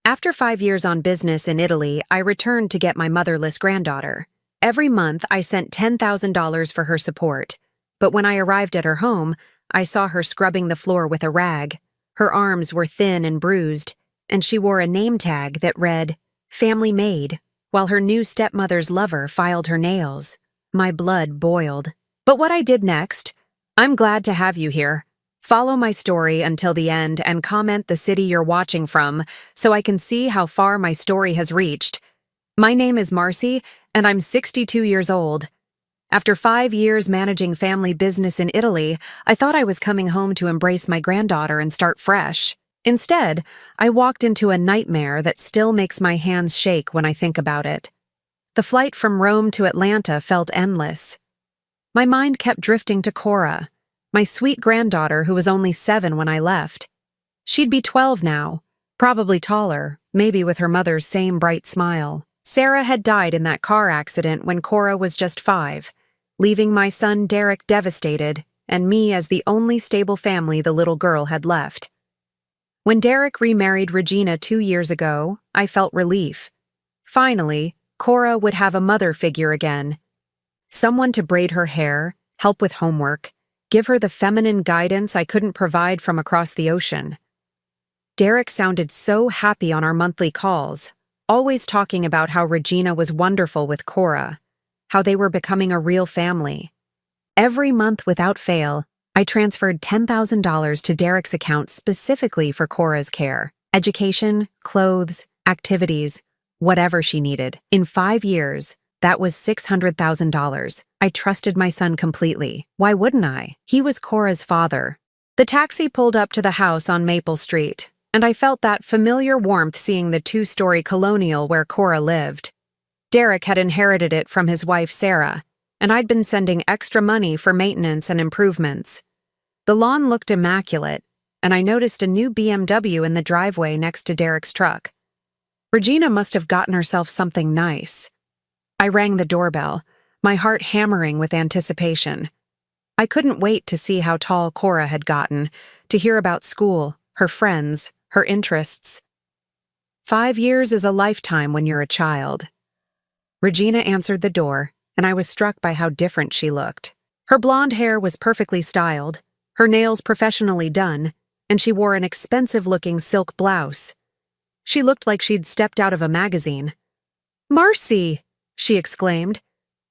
After 5 years on business in Italy, I returned to get my motherless granddaughter. Every month, I sent $10,000 for her support. But when I arrived at her home, I saw her scrubbing the floor with a rag. Her arms were thin and bruised, and she wore a name tag that read, "Family MAID," while her new stepmother's lover filed her nails. My blood boiled. But what I did next? I'm glad to have you here. Follow my story until the end and comment the city you're watching from so I can see how far my story has reached. My name is Marcy, and I'm 62 years old. After 5 years managing family business in Italy, I thought I was coming home to embrace my granddaughter and start fresh. Instead, I walked into a nightmare that still makes my hands shake when I think about it. The flight from Rome to Atlanta felt endless. My mind kept drifting to Cora, my sweet granddaughter who was only 7 when I left. She'd be 12 now, probably taller, maybe with her mother's same bright smile. Sarah had died in that car accident when Cora was just 5, leaving my son Derek devastated and me as the only stable family the little girl had left. When Derek remarried Regina 2 years ago, I felt relief. Finally, Cora would have a mother figure again. Someone to braid her hair, help with homework, give her the feminine guidance I couldn't provide from across the ocean. Derek sounded so happy on our monthly calls, always talking about how Regina was wonderful with Cora, how they were becoming a real family. Every month without fail, I transferred $10,000 to Derek's account specifically for Cora's care, education, clothes, activities, whatever she needed. In 5 years, that was $600,000. I trusted my son completely. Why wouldn't I? He was Cora's father. The taxi pulled up to the house on Maple Street, and I felt that familiar warmth seeing the 2-story colonial where Cora lived. Derek had inherited it from his wife Sarah, and I'd been sending extra money for maintenance and improvements. The lawn looked immaculate, and I noticed a new BMW in the driveway next to Derek's truck. Regina must have gotten herself something nice. I rang the doorbell, my heart hammering with anticipation. I couldn't wait to see how tall Cora had gotten, to hear about school, her friends, her interests. 5 years is a lifetime when you're a child. Regina answered the door, and I was struck by how different she looked. Her blonde hair was perfectly styled, her nails professionally done, and she wore an expensive-looking silk blouse. She looked like she'd stepped out of a magazine. "Marcy!" she exclaimed,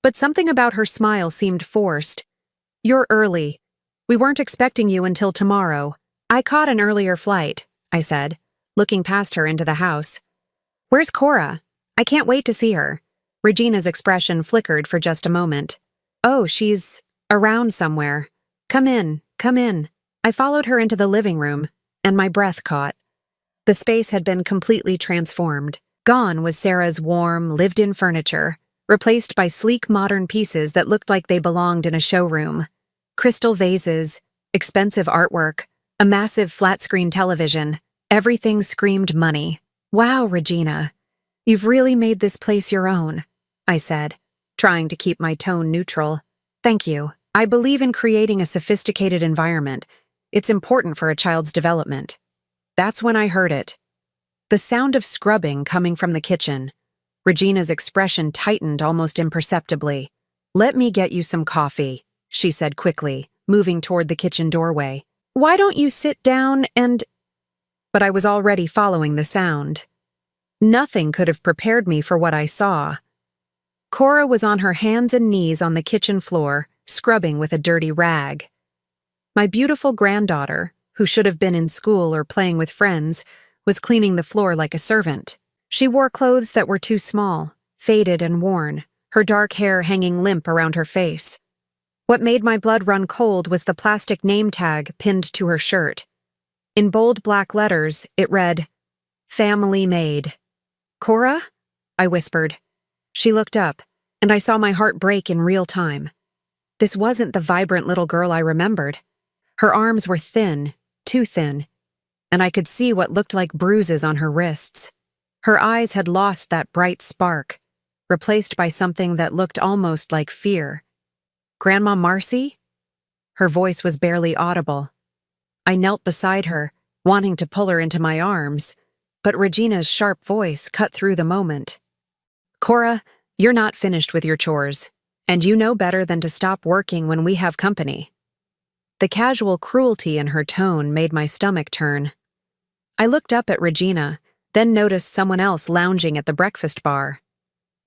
but something about her smile seemed forced. "You're early. We weren't expecting you until tomorrow. I caught an earlier flight," I said, looking past her into the house. "Where's Cora? I can't wait to see her." Regina's expression flickered for just a moment. "Oh, she's around somewhere. Come in, come in." I followed her into the living room, and my breath caught. The space had been completely transformed. Gone was Sarah's warm, lived-in furniture, replaced by sleek modern pieces that looked like they belonged in a showroom. Crystal vases, expensive artwork, a massive flat-screen television. Everything screamed money. "Wow, Regina, you've really made this place your own," I said, trying to keep my tone neutral. "Thank you. I believe in creating a sophisticated environment. It's important for a child's development." That's when I heard it. The sound of scrubbing coming from the kitchen. Regina's expression tightened almost imperceptibly. "Let me get you some coffee," she said quickly, moving toward the kitchen doorway. "Why don't you sit down and—" But I was already following the sound. Nothing could have prepared me for what I saw. Cora was on her hands and knees on the kitchen floor, scrubbing with a dirty rag. My beautiful granddaughter, who should have been in school or playing with friends, was cleaning the floor like a servant. She wore clothes that were too small, faded and worn, her dark hair hanging limp around her face. What made my blood run cold was the plastic name tag pinned to her shirt. In bold black letters, it read, "Family MAID." "Cora?" I whispered. She looked up, and I saw my heart break in real time. This wasn't the vibrant little girl I remembered. Her arms were thin, too thin, and I could see what looked like bruises on her wrists. Her eyes had lost that bright spark, replaced by something that looked almost like fear. "Grandma Marcy?" Her voice was barely audible. I knelt beside her, wanting to pull her into my arms, but Regina's sharp voice cut through the moment. "Cora, you're not finished with your chores, and you know better than to stop working when we have company." The casual cruelty in her tone made my stomach turn. I looked up at Regina, then noticed someone else lounging at the breakfast bar.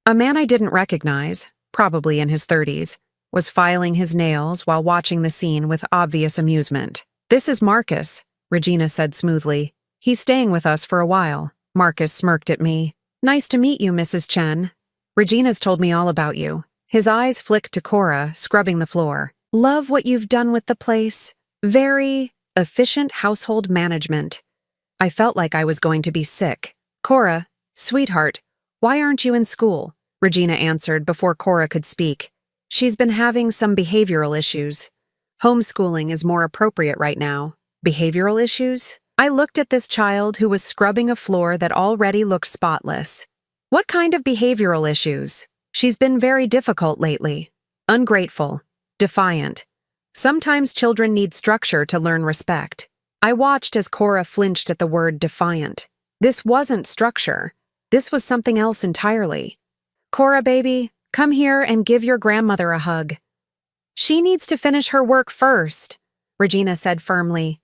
A man I didn't recognize, probably in his 30s, was filing his nails while watching the scene with obvious amusement. "This is Marcus," Regina said smoothly. "He's staying with us for a while." Marcus smirked at me. "Nice to meet you, Mrs. Chen. Regina's told me all about you." His eyes flicked to Cora, scrubbing the floor. "Love what you've done with the place. Very efficient household management." I felt like I was going to be sick. "Cora, sweetheart, why aren't you in school?" Regina answered before Cora could speak. "She's been having some behavioral issues. Homeschooling is more appropriate right now." Behavioral issues? I looked at this child who was scrubbing a floor that already looked spotless. "What kind of behavioral issues?" "She's been very difficult lately. Ungrateful. Defiant. Sometimes children need structure to learn respect." I watched as Cora flinched at the word defiant. This wasn't structure. This was something else entirely. "Cora, baby, come here and give your grandmother a hug." "She needs to finish her work first," Regina said firmly.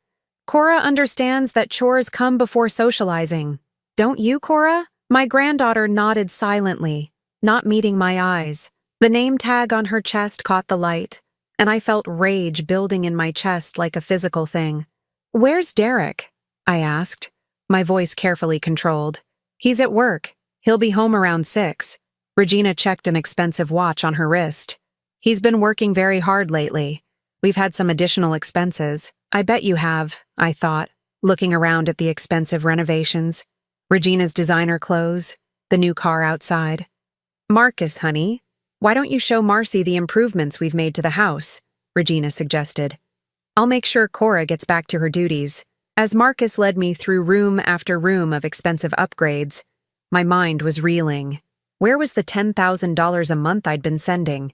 "Cora understands that chores come before socializing. Don't you, Cora?" My granddaughter nodded silently, not meeting my eyes. The name tag on her chest caught the light, and I felt rage building in my chest like a physical thing. "Where's Derek?" I asked, my voice carefully controlled. "He's at work. He'll be home around 6. Regina checked an expensive watch on her wrist. "He's been working very hard lately. We've had some additional expenses." "I bet you have," I thought, looking around at the expensive renovations. Regina's designer clothes, the new car outside. "Marcus, honey, why don't you show Marcy the improvements we've made to the house?" Regina suggested. "I'll make sure Cora gets back to her duties." As Marcus led me through room after room of expensive upgrades, my mind was reeling. Where was the $10,000 a month I'd been sending?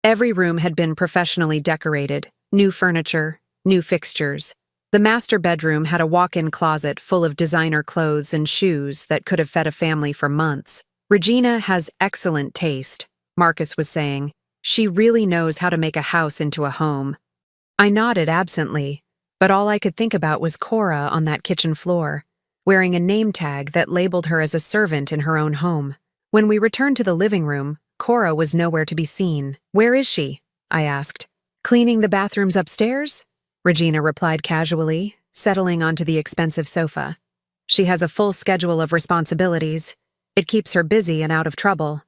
Every room had been professionally decorated, new furniture, new fixtures. The master bedroom had a walk-in closet full of designer clothes and shoes that could have fed a family for months. "Regina has excellent taste," Marcus was saying. "She really knows how to make a house into a home." I nodded absently, but all I could think about was Cora on that kitchen floor, wearing a name tag that labeled her as a servant in her own home. When we returned to the living room, Cora was nowhere to be seen. "Where is she?" I asked. "Cleaning the bathrooms upstairs?" Regina replied casually, settling onto the expensive sofa. "She has a full schedule of responsibilities. It keeps her busy and out of trouble."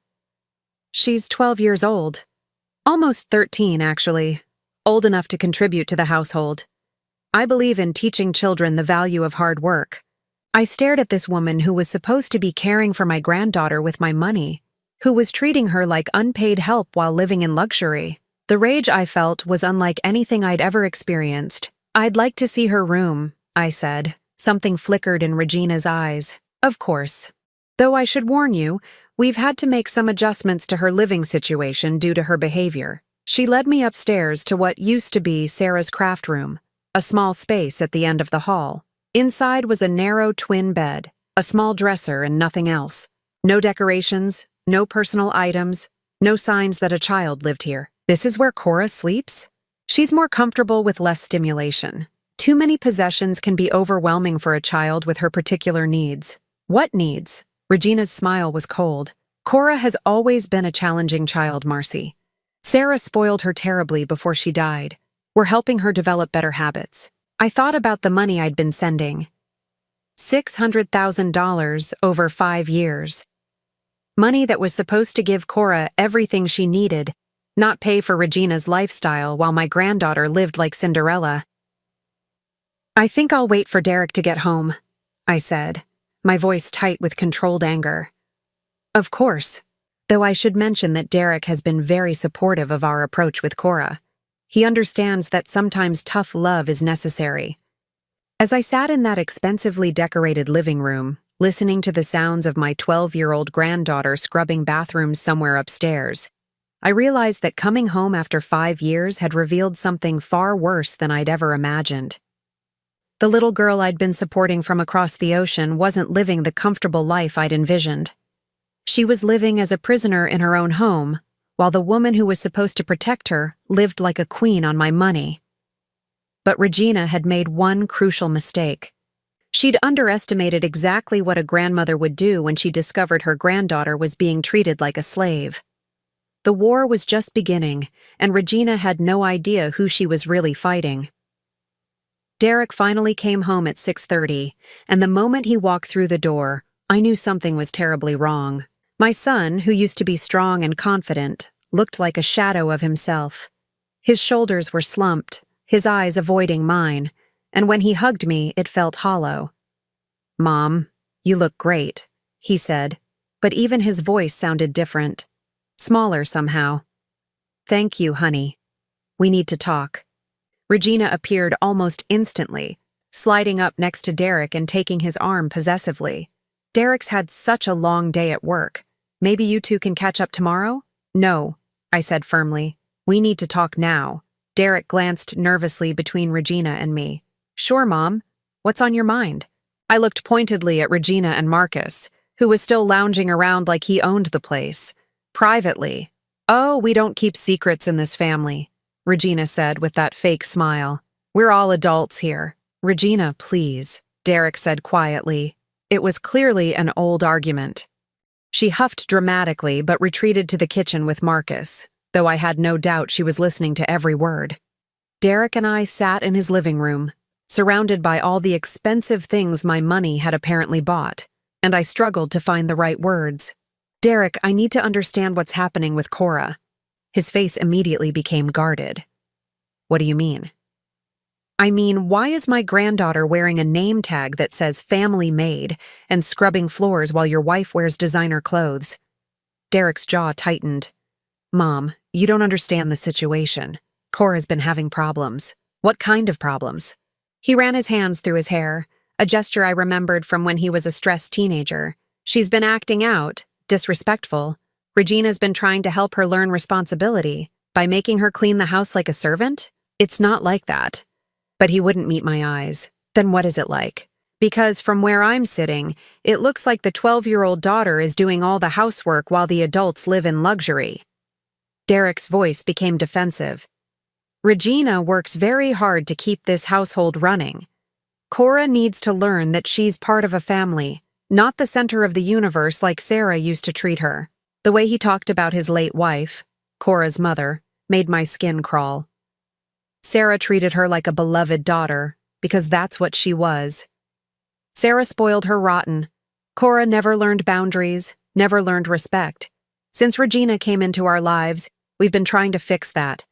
"She's 12 years old. Almost 13, actually. Old enough to contribute to the household. I believe in teaching children the value of hard work." I stared at this woman who was supposed to be caring for my granddaughter with my money, who was treating her like unpaid help while living in luxury. The rage I felt was unlike anything I'd ever experienced. "I'd like to see her room," I said. Something flickered in Regina's eyes. "Of course. Though I should warn you, we've had to make some adjustments to her living situation due to her behavior." She led me upstairs to what used to be Sarah's craft room, a small space at the end of the hall. Inside was a narrow twin bed, a small dresser and nothing else. No decorations, no personal items, no signs that a child lived here. "This is where Cora sleeps?" "She's more comfortable with less stimulation. Too many possessions can be overwhelming for a child with her particular needs." "What needs?" Regina's smile was cold. "Cora has always been a challenging child, Marcy. Sarah spoiled her terribly before she died. We're helping her develop better habits." I thought about the money I'd been sending. $600,000 over 5 years. Money that was supposed to give Cora everything she needed, not pay for Regina's lifestyle while my granddaughter lived like Cinderella. "I think I'll wait for Derek to get home," I said, my voice tight with controlled anger. "Of course, though I should mention that Derek has been very supportive of our approach with Cora. He understands that sometimes tough love is necessary." As I sat in that expensively decorated living room, listening to the sounds of my 12-year-old granddaughter scrubbing bathrooms somewhere upstairs, I realized that coming home after 5 years had revealed something far worse than I'd ever imagined. The little girl I'd been supporting from across the ocean wasn't living the comfortable life I'd envisioned. She was living as a prisoner in her own home, while the woman who was supposed to protect her lived like a queen on my money. But Regina had made one crucial mistake. She'd underestimated exactly what a grandmother would do when she discovered her granddaughter was being treated like a slave. The war was just beginning, and Regina had no idea who she was really fighting. Derek finally came home at 6:30, and the moment he walked through the door, I knew something was terribly wrong. My son, who used to be strong and confident, looked like a shadow of himself. His shoulders were slumped, his eyes avoiding mine, and when he hugged me, it felt hollow. "Mom, you look great," he said, but even his voice sounded different. Smaller somehow. "Thank you, honey. We need to talk." Regina appeared almost instantly, sliding up next to Derek and taking his arm possessively. "Derek's had such a long day at work. Maybe you two can catch up tomorrow?" "No," I said firmly. "We need to talk now." Derek glanced nervously between Regina and me. "Sure, Mom. What's on your mind?" I looked pointedly at Regina and Marcus, who was still lounging around like he owned the place. Privately. "Oh, we don't keep secrets in this family," Regina said with that fake smile. "We're all adults here." "Regina, please," Derek said quietly. It was clearly an old argument. She huffed dramatically but retreated to the kitchen with Marcus, though I had no doubt she was listening to every word. Derek and I sat in his living room, surrounded by all the expensive things my money had apparently bought, and I struggled to find the right words. "Derek, I need to understand what's happening with Cora." His face immediately became guarded. "What do you mean?" "I mean, why is my granddaughter wearing a name tag that says Family Maid and scrubbing floors while your wife wears designer clothes?" Derek's jaw tightened. "Mom, you don't understand the situation. Cora's been having problems." "What kind of problems?" He ran his hands through his hair, a gesture I remembered from when he was a stressed teenager. "She's been acting out, disrespectful. Regina's been trying to help her learn responsibility by making her clean the house like a servant. It's not like that." But he wouldn't meet my eyes. "Then what is it like?" "Because from where I'm sitting, it looks like the 12-year-old daughter is doing all the housework while the adults live in luxury." Derek's voice became defensive. "Regina works very hard to keep this household running. Cora needs to learn that she's part of a family, not the center of the universe like Sarah used to treat her." The way he talked about his late wife, Cora's mother, made my skin crawl. Sarah treated her like a beloved daughter, because that's what she was. Sarah spoiled her rotten. Cora never learned boundaries, never learned respect. Since Regina came into our lives, we've been trying to fix that.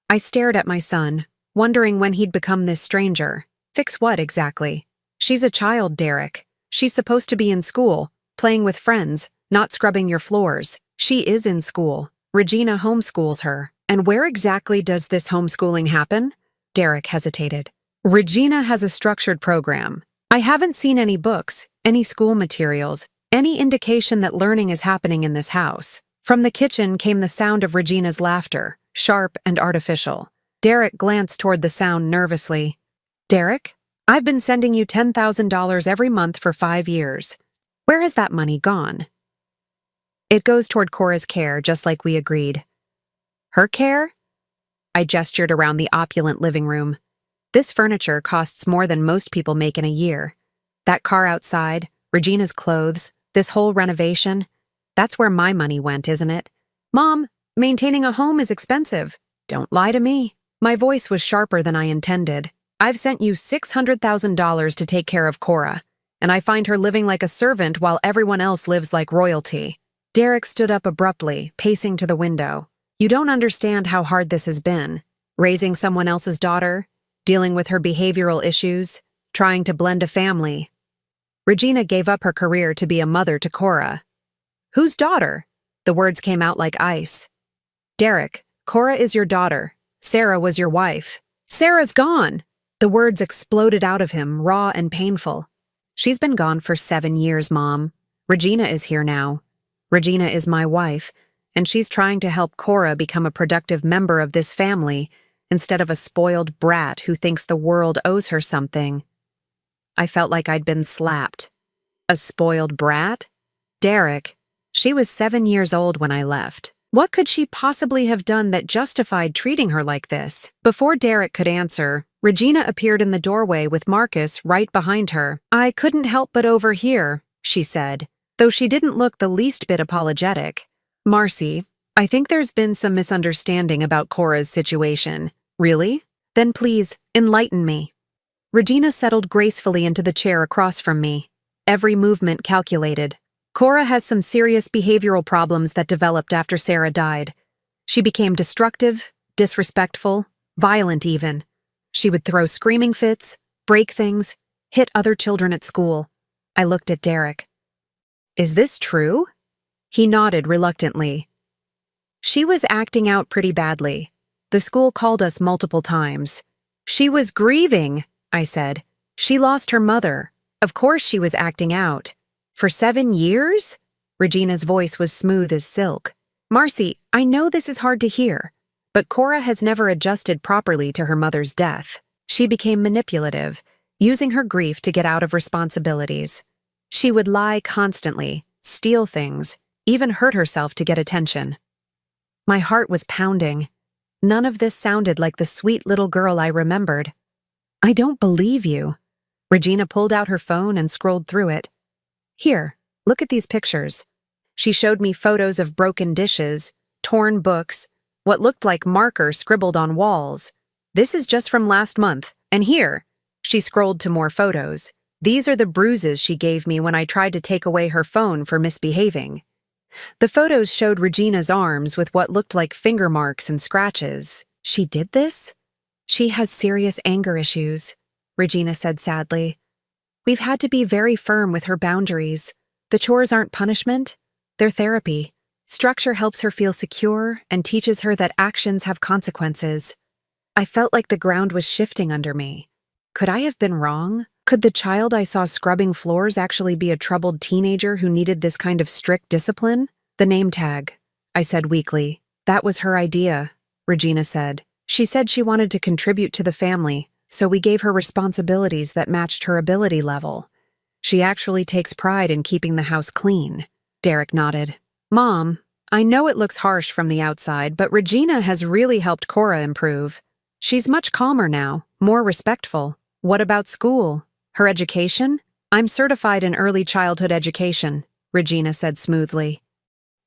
I stared at my son, wondering when he'd become this stranger. Fix what exactly? She's a child, Derek. She's supposed to be in school, playing with friends, not scrubbing your floors. She is in school. Regina homeschools her. And where exactly does this homeschooling happen? Derek hesitated. Regina has a structured program. I haven't seen any books, any school materials, any indication that learning is happening in this house. From the kitchen came the sound of Regina's laughter, sharp and artificial. Derek glanced toward the sound nervously. "Derek, I've been sending you $10,000 every month for 5 years. Where has that money gone?" "It goes toward Cora's care, just like we agreed." "Her care?" I gestured around the opulent living room. "This furniture costs more than most people make in a year. That car outside, Regina's clothes, this whole renovation, that's where my money went, isn't it?" "Mom, maintaining a home is expensive." "Don't lie to me." My voice was sharper than I intended. "I've sent you $600,000 to take care of Cora, and I find her living like a servant while everyone else lives like royalty." Derek stood up abruptly, pacing to the window. "You don't understand how hard this has been. Raising someone else's daughter, dealing with her behavioral issues, trying to blend a family. Regina gave up her career to be a mother to Cora." "Whose daughter?" The words came out like ice. "Derek, Cora is your daughter. Sarah was your wife." "Sarah's gone!" The words exploded out of him, raw and painful. "She's been gone for 7 years, Mom. Regina is here now. Regina is my wife, and she's trying to help Cora become a productive member of this family instead of a spoiled brat who thinks the world owes her something." I felt like I'd been slapped. A spoiled brat? Derek. She was 7 years old when I left. What could she possibly have done that justified treating her like this? Before Derek could answer, Regina appeared in the doorway with Marcus right behind her. I couldn't help but overhear, she said, though she didn't look the least bit apologetic. Marcy, I think there's been some misunderstanding about Cora's situation. Really? Then please, enlighten me. Regina settled gracefully into the chair across from me, every movement calculated. Cora has some serious behavioral problems that developed after Sarah died. She became destructive, disrespectful, violent even. She would throw screaming fits, break things, hit other children at school. I looked at Derek. Is this true? He nodded reluctantly. She was acting out pretty badly. The school called us multiple times. She was grieving, I said. She lost her mother. Of course she was acting out. For 7 years? Regina's voice was smooth as silk. Marcy, I know this is hard to hear, but Cora has never adjusted properly to her mother's death. She became manipulative, using her grief to get out of responsibilities. She would lie constantly, steal things, even hurt herself to get attention. My heart was pounding. None of this sounded like the sweet little girl I remembered. I don't believe you. Regina pulled out her phone and scrolled through it. Here, look at these pictures. She showed me photos of broken dishes, torn books, what looked like marker scribbled on walls. This is just from last month, and here, she scrolled to more photos. These are the bruises she gave me when I tried to take away her phone for misbehaving. The photos showed Regina's arms with what looked like finger marks and scratches. She did this? She has serious anger issues, Regina said sadly. We've had to be very firm with her boundaries. The chores aren't punishment, they're therapy. Structure helps her feel secure and teaches her that actions have consequences. I felt like the ground was shifting under me. Could I have been wrong? Could the child I saw scrubbing floors actually be a troubled teenager who needed this kind of strict discipline? The name tag, I said weakly. That was her idea, Regina said. She said she wanted to contribute to the family, so we gave her responsibilities that matched her ability level. She actually takes pride in keeping the house clean. Derek nodded. Mom, I know it looks harsh from the outside, but Regina has really helped Cora improve. She's much calmer now, more respectful. What about school? Her education? I'm certified in early childhood education, Regina said smoothly.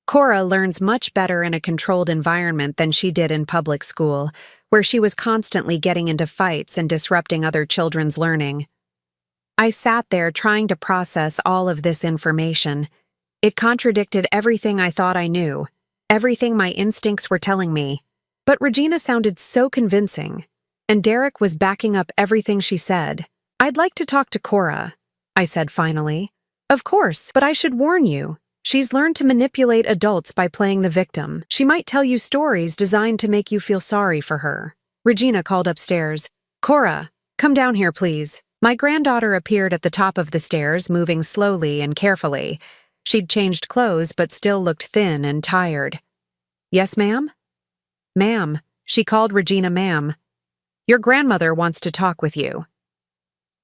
Cora learns much better in a controlled environment than she did in public school, where she was constantly getting into fights and disrupting other children's learning. I sat there trying to process all of this information. It contradicted everything I thought I knew, everything my instincts were telling me. But Regina sounded so convincing, and Derek was backing up everything she said. I'd like to talk to Cora, I said finally. Of course, but I should warn you. She's learned to manipulate adults by playing the victim. She might tell you stories designed to make you feel sorry for her. Regina called upstairs. Cora, come down here, please. My granddaughter appeared at the top of the stairs, moving slowly and carefully. She'd changed clothes but still looked thin and tired. Yes, ma'am? Ma'am. She called Regina ma'am. Your grandmother wants to talk with you.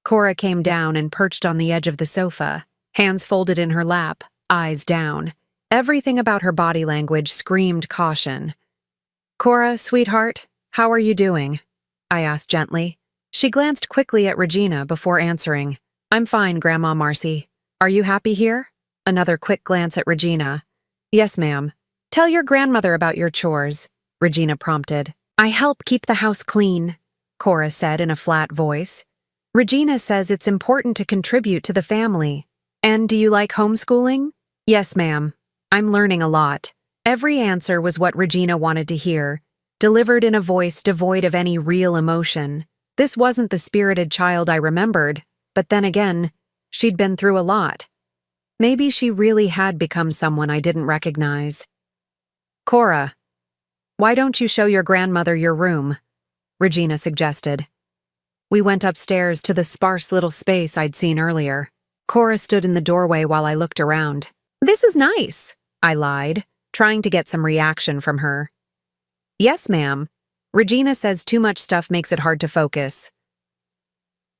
Cora came down and perched on the edge of the sofa, hands folded in her lap, eyes down. Everything about her body language screamed caution. Cora, sweetheart, how are you doing? I asked gently. She glanced quickly at Regina before answering. I'm fine, Grandma Marcy. Are you happy here? Another quick glance at Regina. Yes, ma'am. Tell your grandmother about your chores, Regina prompted. I help keep the house clean, Cora said in a flat voice. Regina says it's important to contribute to the family. And do you like homeschooling? Yes, ma'am. I'm learning a lot. Every answer was what Regina wanted to hear, delivered in a voice devoid of any real emotion. This wasn't the spirited child I remembered, but then again, she'd been through a lot. Maybe she really had become someone I didn't recognize. Cora, why don't you show your grandmother your room? Regina suggested. We went upstairs to the sparse little space I'd seen earlier. Cora stood in the doorway while I looked around. This is nice, I lied, trying to get some reaction from her. Yes, ma'am. Regina says too much stuff makes it hard to focus.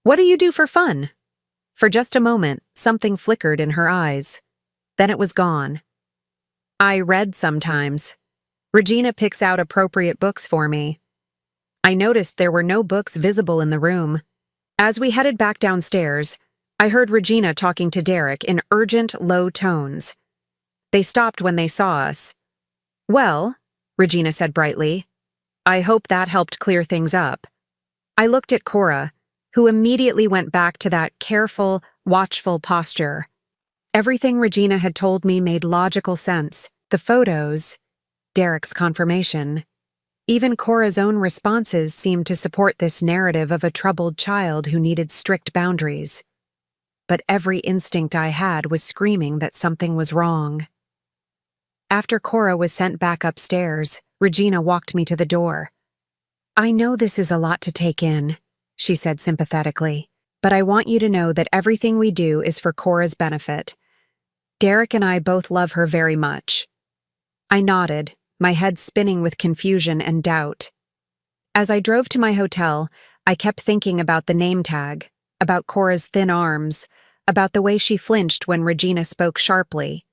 What do you do for fun? For just a moment, something flickered in her eyes. Then it was gone. I read sometimes. Regina picks out appropriate books for me. I noticed there were no books visible in the room. As we headed back downstairs, I heard Regina talking to Derek in urgent, low tones. They stopped when they saw us. "Well," Regina said brightly, "I hope that helped clear things up." I looked at Cora, who immediately went back to that careful, watchful posture. Everything Regina had told me made logical sense. The photos, Derek's confirmation. Even Cora's own responses seemed to support this narrative of a troubled child who needed strict boundaries. But every instinct I had was screaming that something was wrong. After Cora was sent back upstairs, Regina walked me to the door. "I know this is a lot to take in," she said sympathetically, "but I want you to know that everything we do is for Cora's benefit. Derek and I both love her very much." I nodded, my head spinning with confusion and doubt. As I drove to my hotel, I kept thinking about the name tag, about Cora's thin arms, about the way she flinched when Regina spoke sharply.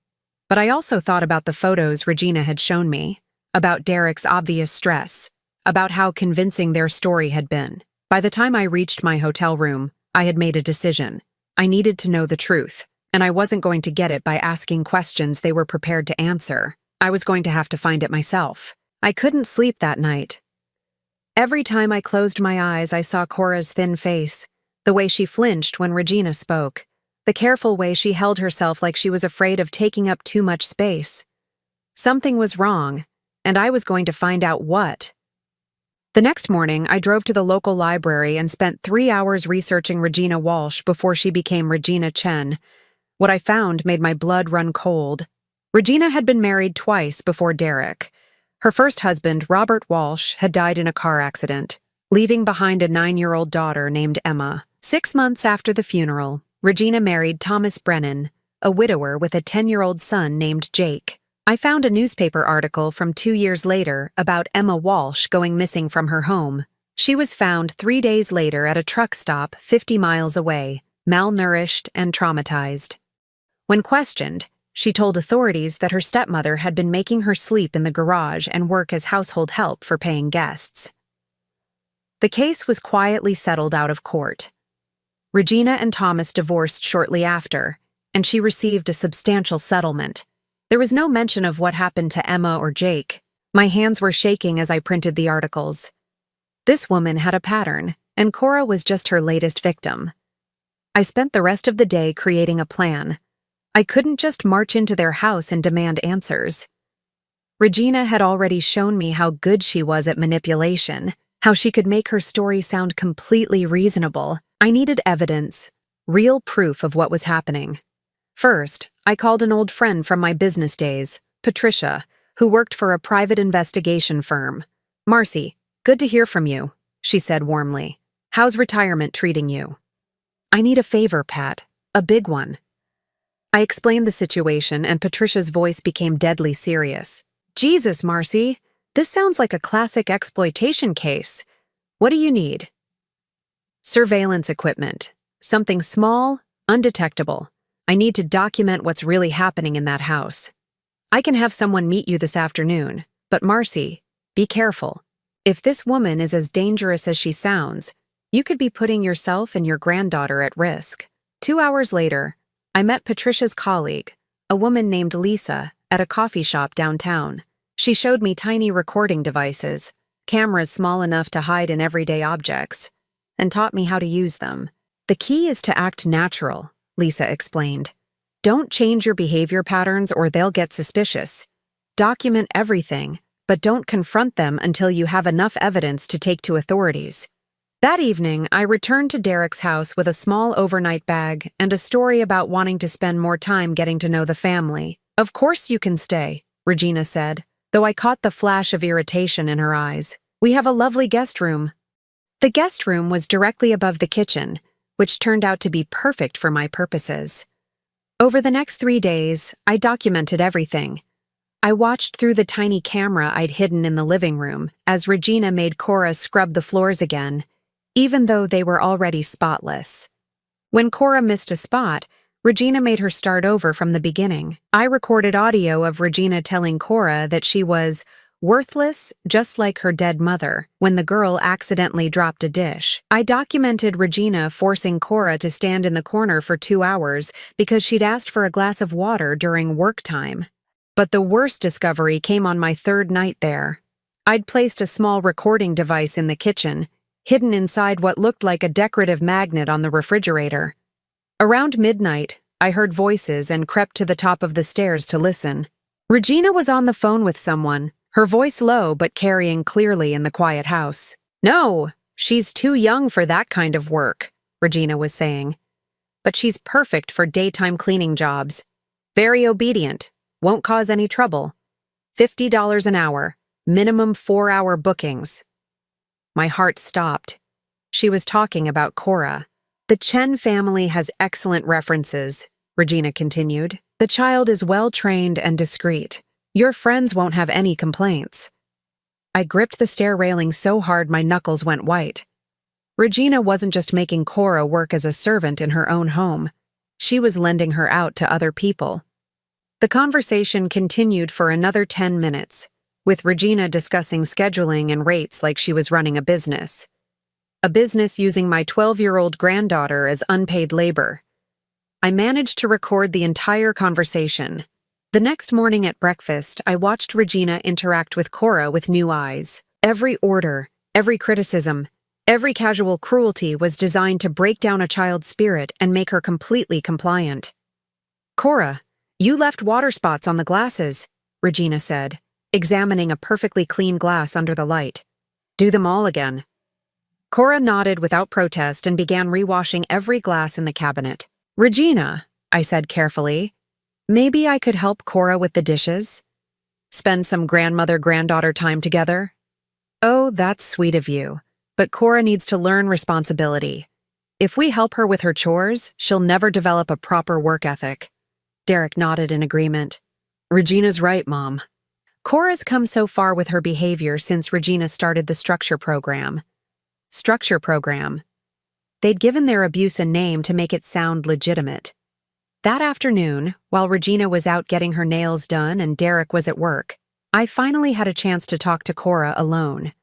But I also thought about the photos Regina had shown me, about Derek's obvious stress, about how convincing their story had been. By the time I reached my hotel room, I had made a decision. I needed to know the truth, and I wasn't going to get it by asking questions they were prepared to answer. I was going to have to find it myself. I couldn't sleep that night. Every time I closed my eyes, I saw Cora's thin face, the way she flinched when Regina spoke, the careful way she held herself like she was afraid of taking up too much space. Something was wrong, and I was going to find out what. The next morning, I drove to the local library and spent 3 hours researching Regina Walsh before she became Regina Chen. What I found made my blood run cold. Regina had been married twice before Derek. Her first husband, Robert Walsh, had died in a car accident, leaving behind a 9-year-old daughter named Emma. 6 months after the funeral, Regina married Thomas Brennan, a widower with a 10-year-old son named Jake. I found a newspaper article from 2 years later about Emma Walsh going missing from her home. She was found 3 days later at a truck stop 50 miles away, malnourished and traumatized. When questioned, she told authorities that her stepmother had been making her sleep in the garage and work as household help for paying guests. The case was quietly settled out of court. Regina and Thomas divorced shortly after, and she received a substantial settlement. There was no mention of what happened to Emma or Jake. My hands were shaking as I printed the articles. This woman had a pattern, and Cora was just her latest victim. I spent the rest of the day creating a plan. I couldn't just march into their house and demand answers. Regina had already shown me how good she was at manipulation, how she could make her story sound completely reasonable. I needed evidence, real proof of what was happening. First, I called an old friend from my business days, Patricia, who worked for a private investigation firm. "Marcy, good to hear from you," she said warmly. "How's retirement treating you?" "I need a favor, Pat. A big one." I explained the situation, and Patricia's voice became deadly serious. "Jesus, Marcy, this sounds like a classic exploitation case. What do you need?" "Surveillance equipment. Something small, undetectable. I need to document what's really happening in that house. I can have someone meet you this afternoon, but Marcy, be careful. If this woman is as dangerous as she sounds, you could be putting yourself and your granddaughter at risk." 2 hours later, I met Patricia's colleague, a woman named Lisa, at a coffee shop downtown. She showed me tiny recording devices, cameras small enough to hide in everyday objects, and taught me how to use them. "The key is to act natural," Lisa explained. "Don't change your behavior patterns or they'll get suspicious. Document everything, but don't confront them until you have enough evidence to take to authorities." That evening, I returned to Derek's house with a small overnight bag and a story about wanting to spend more time getting to know the family. "Of course you can stay," Regina said, though I caught the flash of irritation in her eyes. "We have a lovely guest room." The guest room was directly above the kitchen, which turned out to be perfect for my purposes. Over the next 3 days, I documented everything. I watched through the tiny camera I'd hidden in the living room as Regina made Cora scrub the floors again, even though they were already spotless. When Cora missed a spot, Regina made her start over from the beginning. I recorded audio of Regina telling Cora that she was worthless, just like her dead mother, when the girl accidentally dropped a dish. I documented Regina forcing Cora to stand in the corner for 2 hours because she'd asked for a glass of water during work time. But the worst discovery came on my 3rd night there. I'd placed a small recording device in the kitchen, hidden inside what looked like a decorative magnet on the refrigerator. Around midnight, I heard voices and crept to the top of the stairs to listen. Regina was on the phone with someone, her voice low but carrying clearly in the quiet house. "No, she's too young for that kind of work," Regina was saying. "But she's perfect for daytime cleaning jobs. Very obedient, won't cause any trouble. $50 an hour, minimum 4-hour bookings." My heart stopped. She was talking about Cora. "The Chen family has excellent references," Regina continued. "The child is well-trained and discreet. Your friends won't have any complaints." I gripped the stair railing so hard my knuckles went white. Regina wasn't just making Cora work as a servant in her own home. She was lending her out to other people. The conversation continued for another 10 minutes, with Regina discussing scheduling and rates like she was running a business. A business using my 12-year-old granddaughter as unpaid labor. I managed to record the entire conversation. The next morning at breakfast, I watched Regina interact with Cora with new eyes. Every order, every criticism, every casual cruelty was designed to break down a child's spirit and make her completely compliant. "Cora, you left water spots on the glasses," Regina said, examining a perfectly clean glass under the light. "Do them all again." Cora nodded without protest and began rewashing every glass in the cabinet. "Regina," I said carefully, "maybe I could help Cora with the dishes? Spend some grandmother-granddaughter time together?" "Oh, that's sweet of you, but Cora needs to learn responsibility. If we help her with her chores, she'll never develop a proper work ethic." Derek nodded in agreement. "Regina's right, Mom." Cora's come so far with her behavior since Regina started the structure program. Structure program. They'd given their abuse a name to make it sound legitimate. That afternoon, while Regina was out getting her nails done and Derek was at work, I finally had a chance to talk to Cora alone.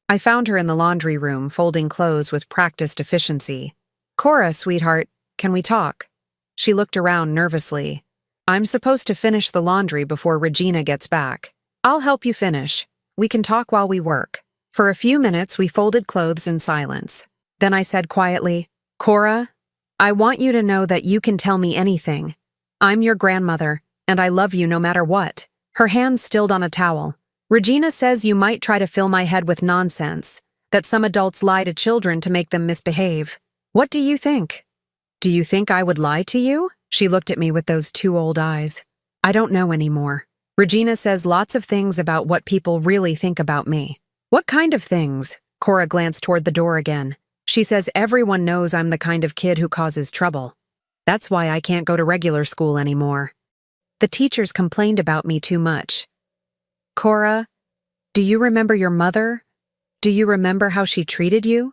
I found her in the laundry room, folding clothes with practiced efficiency. "Cora, sweetheart, can we talk?" She looked around nervously. "I'm supposed to finish the laundry before Regina gets back." "I'll help you finish. We can talk while we work." For a few minutes, we folded clothes in silence. Then I said quietly, "Cora, I want you to know that you can tell me anything. I'm your grandmother, and I love you no matter what." Her hands stilled on a towel. "Regina says you might try to fill my head with nonsense, that some adults lie to children to make them misbehave. What do you think?" "Do you think I would lie to you?" She looked at me with those 2 old eyes. "I don't know anymore. Regina says lots of things about what people really think about me." "What kind of things?" Cora glanced toward the door again. "She says everyone knows I'm the kind of kid who causes trouble. That's why I can't go to regular school anymore. The teachers complained about me too much." "Cora, do you remember your mother? Do you remember how she treated you?"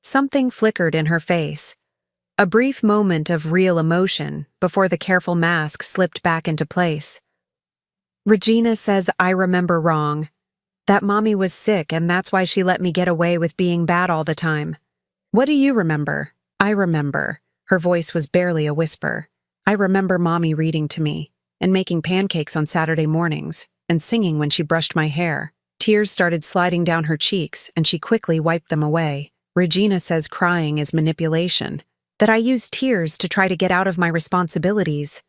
Something flickered in her face. A brief moment of real emotion before the careful mask slipped back into place. "Regina says I remember wrong. That Mommy was sick and that's why she let me get away with being bad all the time." "What do you remember?" "I remember." Her voice was barely a whisper. "I remember Mommy reading to me, and making pancakes on Saturday mornings, and singing when she brushed my hair." Tears started sliding down her cheeks, and she quickly wiped them away. "Regina says crying is manipulation. That I use tears to try to get out of my responsibilities."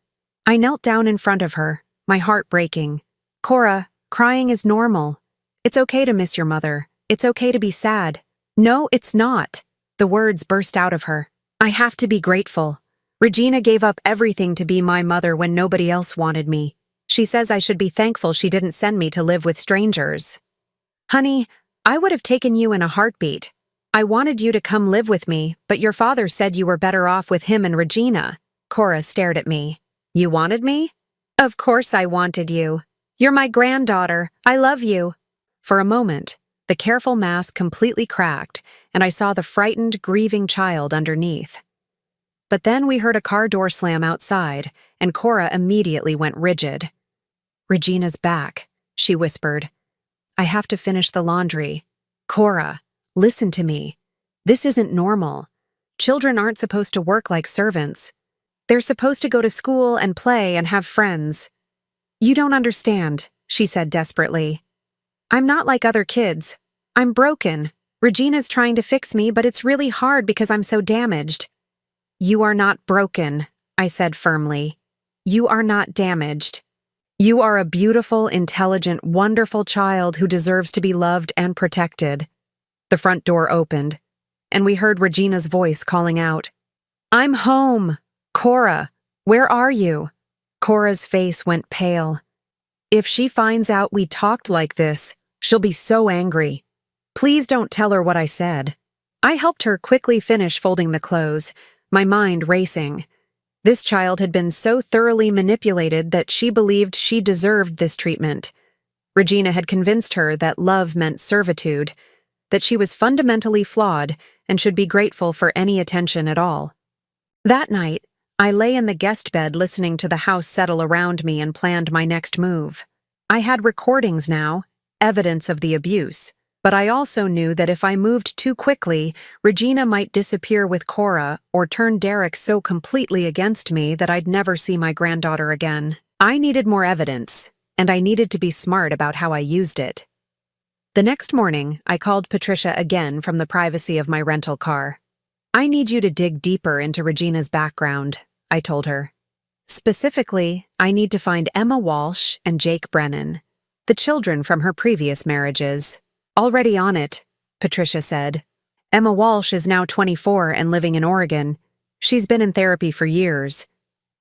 I knelt down in front of her, my heart breaking. "Cora, crying is normal. It's okay to miss your mother. It's okay to be sad." "No, it's not." The words burst out of her. "I have to be grateful. Regina gave up everything to be my mother when nobody else wanted me. She says I should be thankful she didn't send me to live with strangers." "Honey, I would have taken you in a heartbeat. I wanted you to come live with me, but your father said you were better off with him and Regina." Cora stared at me. "You wanted me?" "Of course I wanted you. You're my granddaughter. I love you." For a moment, the careful mask completely cracked, and I saw the frightened, grieving child underneath. But then we heard a car door slam outside, and Cora immediately went rigid. "Regina's back," she whispered. "I have to finish the laundry. Cora, listen to me. This isn't normal. Children aren't supposed to work like servants. They're supposed to go to school and play and have friends." "You don't understand," she said desperately. "I'm not like other kids. I'm broken. Regina's trying to fix me, but it's really hard because I'm so damaged." "You are not broken," I said firmly. "You are not damaged. You are a beautiful, intelligent, wonderful child who deserves to be loved and protected." The front door opened, and we heard Regina's voice calling out, "I'm home! Cora, where are you?" Cora's face went pale. "If she finds out we talked like this, she'll be so angry. Please don't tell her what I said." I helped her quickly finish folding the clothes, my mind racing. This child had been so thoroughly manipulated that she believed she deserved this treatment. Regina had convinced her that love meant servitude, that she was fundamentally flawed and should be grateful for any attention at all. That night, I lay in the guest bed listening to the house settle around me and planned my next move. I had recordings now, evidence of the abuse. But I also knew that if I moved too quickly, Regina might disappear with Cora or turn Derek so completely against me that I'd never see my granddaughter again. I needed more evidence, and I needed to be smart about how I used it. The next morning, I called Patricia again from the privacy of my rental car. "I need you to dig deeper into Regina's background," I told her. "Specifically, I need to find Emma Walsh and Jake Brennan, the children from her previous marriages." "Already on it," Patricia said. "Emma Walsh is now 24 and living in Oregon. She's been in therapy for years.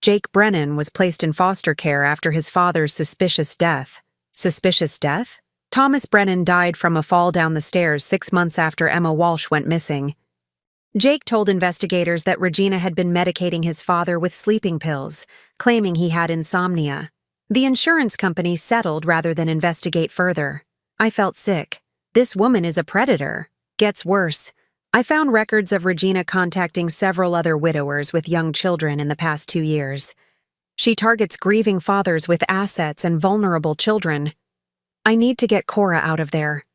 Jake Brennan was placed in foster care after his father's suspicious death." "Suspicious death?" "Thomas Brennan died from a fall down the stairs 6 months after Emma Walsh went missing. Jake told investigators that Regina had been medicating his father with sleeping pills, claiming he had insomnia. The insurance company settled rather than investigate further. I felt sick. This woman is a predator. Gets worse. I found records of Regina contacting several other widowers with young children in the past 2 years. She targets grieving fathers with assets and vulnerable children. I need to get Cora out of there.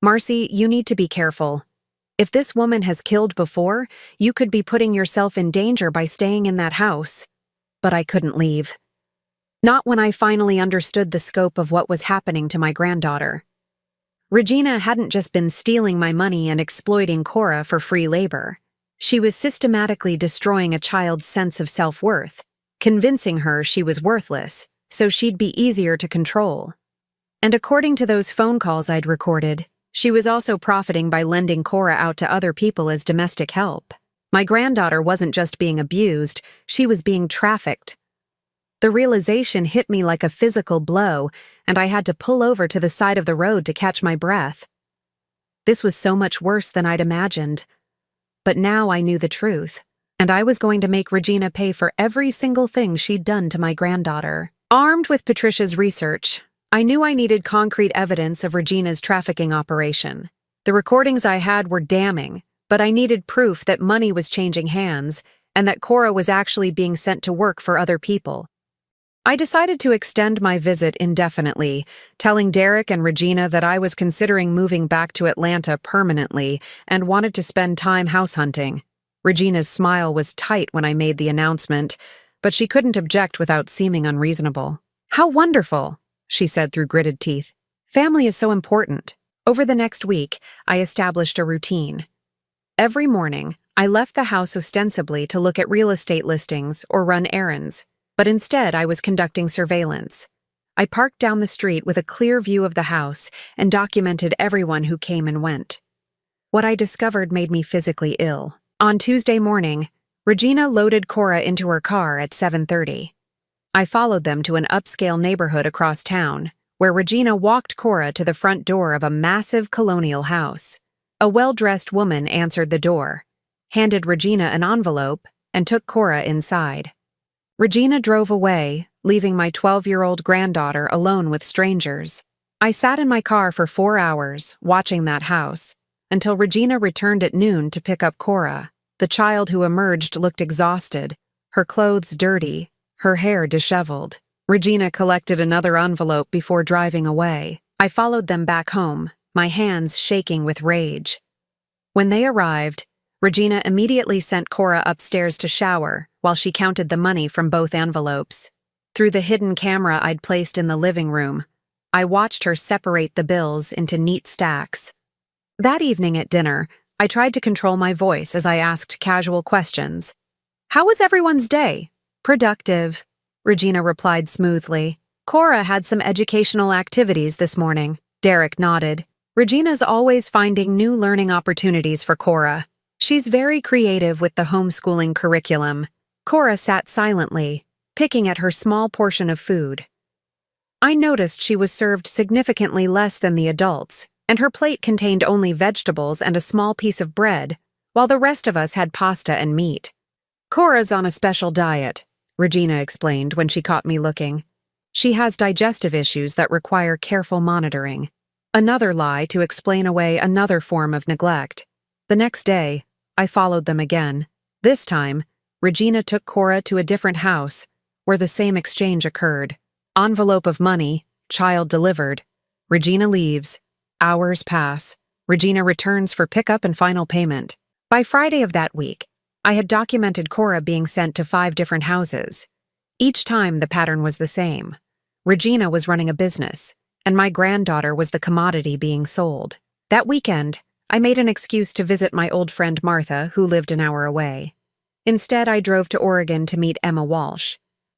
Marcy, you need to be careful. If this woman has killed before, you could be putting yourself in danger by staying in that house." But I couldn't leave. Not when I finally understood the scope of what was happening to my granddaughter. Regina hadn't just been stealing my money and exploiting Cora for free labor. She was systematically destroying a child's sense of self-worth, convincing her she was worthless, so she'd be easier to control. And according to those phone calls I'd recorded, she was also profiting by lending Cora out to other people as domestic help. My granddaughter wasn't just being abused, she was being trafficked. The realization hit me like a physical blow, and I had to pull over to the side of the road to catch my breath. This was so much worse than I'd imagined. But now I knew the truth, and I was going to make Regina pay for every single thing she'd done to my granddaughter. Armed with Patricia's research, I knew I needed concrete evidence of Regina's trafficking operation. The recordings I had were damning, but I needed proof that money was changing hands and that Cora was actually being sent to work for other people. I decided to extend my visit indefinitely, telling Derek and Regina that I was considering moving back to Atlanta permanently and wanted to spend time house hunting. Regina's smile was tight when I made the announcement, but she couldn't object without seeming unreasonable. "How wonderful," she said through gritted teeth. "Family is so important." Over the next week, I established a routine. Every morning, I left the house ostensibly to look at real estate listings or run errands. But instead, I was conducting surveillance. I parked down the street with a clear view of the house and documented everyone who came and went. What I discovered made me physically ill. On Tuesday morning, Regina loaded Cora into her car at 7:30. I followed them to an upscale neighborhood across town, where Regina walked Cora to the front door of a massive colonial house. A well-dressed woman answered the door, handed Regina an envelope, and took Cora inside. Regina drove away, leaving my 12-year-old granddaughter alone with strangers. I sat in my car for 4 hours, watching that house, until Regina returned at noon to pick up Cora. The child who emerged looked exhausted, her clothes dirty, her hair disheveled. Regina collected another envelope before driving away. I followed them back home, my hands shaking with rage. When they arrived, Regina immediately sent Cora upstairs to shower while she counted the money from both envelopes. Through the hidden camera I'd placed in the living room, I watched her separate the bills into neat stacks. That evening at dinner, I tried to control my voice as I asked casual questions. "How was everyone's day?" "Productive," Regina replied smoothly. "Cora had some educational activities this morning." Derek nodded. Regina's always finding new learning opportunities for Cora. She's very creative with the homeschooling curriculum. Cora sat silently, picking at her small portion of food. I noticed she was served significantly less than the adults, and her plate contained only vegetables and a small piece of bread, while the rest of us had pasta and meat. "Cora's on a special diet," Regina explained when she caught me looking. "She has digestive issues that require careful monitoring." Another lie to explain away another form of neglect. The next day, I followed them again. This time, Regina took Cora to a different house, where the same exchange occurred. Envelope of money, child delivered. Regina leaves. Hours pass. Regina returns for pickup and final payment. By Friday of that week, I had documented Cora being sent to 5 different houses. Each time the pattern was the same. Regina was running a business, and my granddaughter was the commodity being sold. That weekend, I made an excuse to visit my old friend Martha, who lived an hour away. Instead, I drove to Oregon to meet Emma Walsh.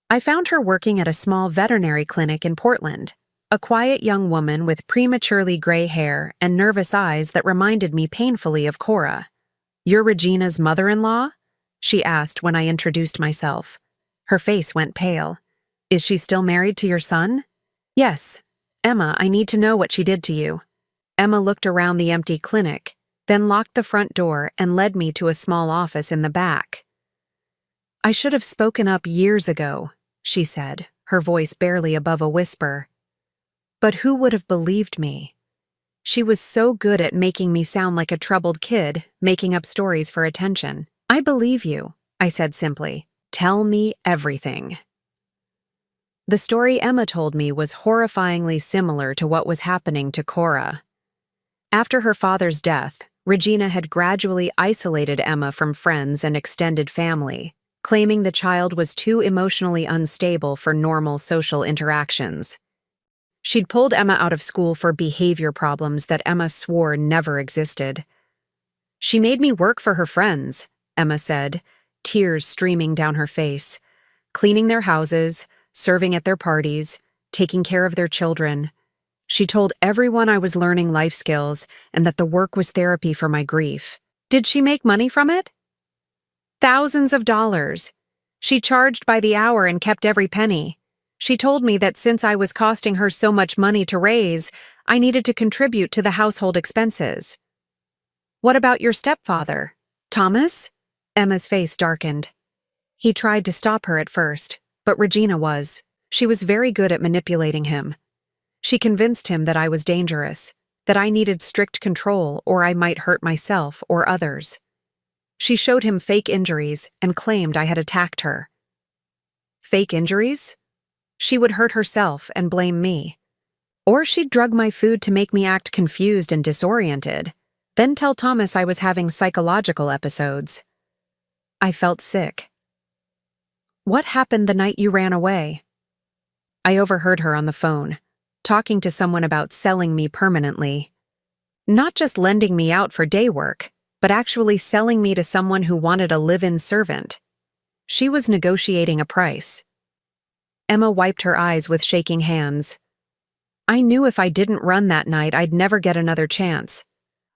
I found her working at a small veterinary clinic in Portland, a quiet young woman with prematurely gray hair and nervous eyes that reminded me painfully of Cora. "You're Regina's mother-in-law?" she asked when I introduced myself. Her face went pale. "Is she still married to your son?" "Yes. Emma, I need to know what she did to you." Emma looked around the empty clinic, then locked the front door and led me to a small office in the back. "I should have spoken up years ago," she said, her voice barely above a whisper. But who would have believed me? She was so good at making me sound like a troubled kid, making up stories for attention. "I believe you," I said simply. "Tell me everything." The story Emma told me was horrifyingly similar to what was happening to Cora. After her father's death, Regina had gradually isolated Emma from friends and extended family, claiming the child was too emotionally unstable for normal social interactions. She'd pulled Emma out of school for behavior problems that Emma swore never existed. "She made me work for her friends," Emma said, tears streaming down her face, "cleaning their houses, serving at their parties, taking care of their children. She told everyone I was learning life skills and that the work was therapy for my grief." "Did she make money from it?" "Thousands of dollars. She charged by the hour and kept every penny. She told me that since I was costing her so much money to raise, I needed to contribute to the household expenses." "What about your stepfather, Thomas?" Emma's face darkened. "He tried to stop her at first, but Regina was. She was very good at manipulating him. She convinced him that I was dangerous, that I needed strict control or I might hurt myself or others. She showed him fake injuries and claimed I had attacked her." "Fake injuries?" "She would hurt herself and blame me. Or she'd drug my food to make me act confused and disoriented, then tell Thomas I was having psychological episodes." I felt sick. "What happened the night you ran away?" I overheard her on the phone, talking to someone about selling me permanently. Not just lending me out for day work, but actually selling me to someone who wanted a live-in servant. She was negotiating a price. Emma wiped her eyes with shaking hands. "I knew if I didn't run that night, I'd never get another chance.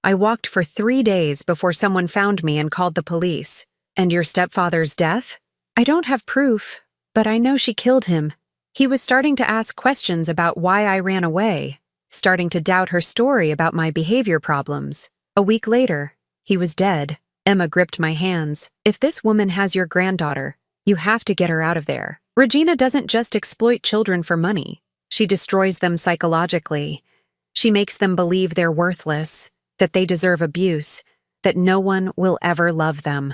I walked for 3 days before someone found me and called the police." "And your stepfather's death?" "I don't have proof, but I know she killed him. He was starting to ask questions about why I ran away, starting to doubt her story about my behavior problems. A week later, he was dead." Emma gripped my hands. "If this woman has your granddaughter, you have to get her out of there. Regina doesn't just exploit children for money. She destroys them psychologically. She makes them believe they're worthless, that they deserve abuse, that no one will ever love them."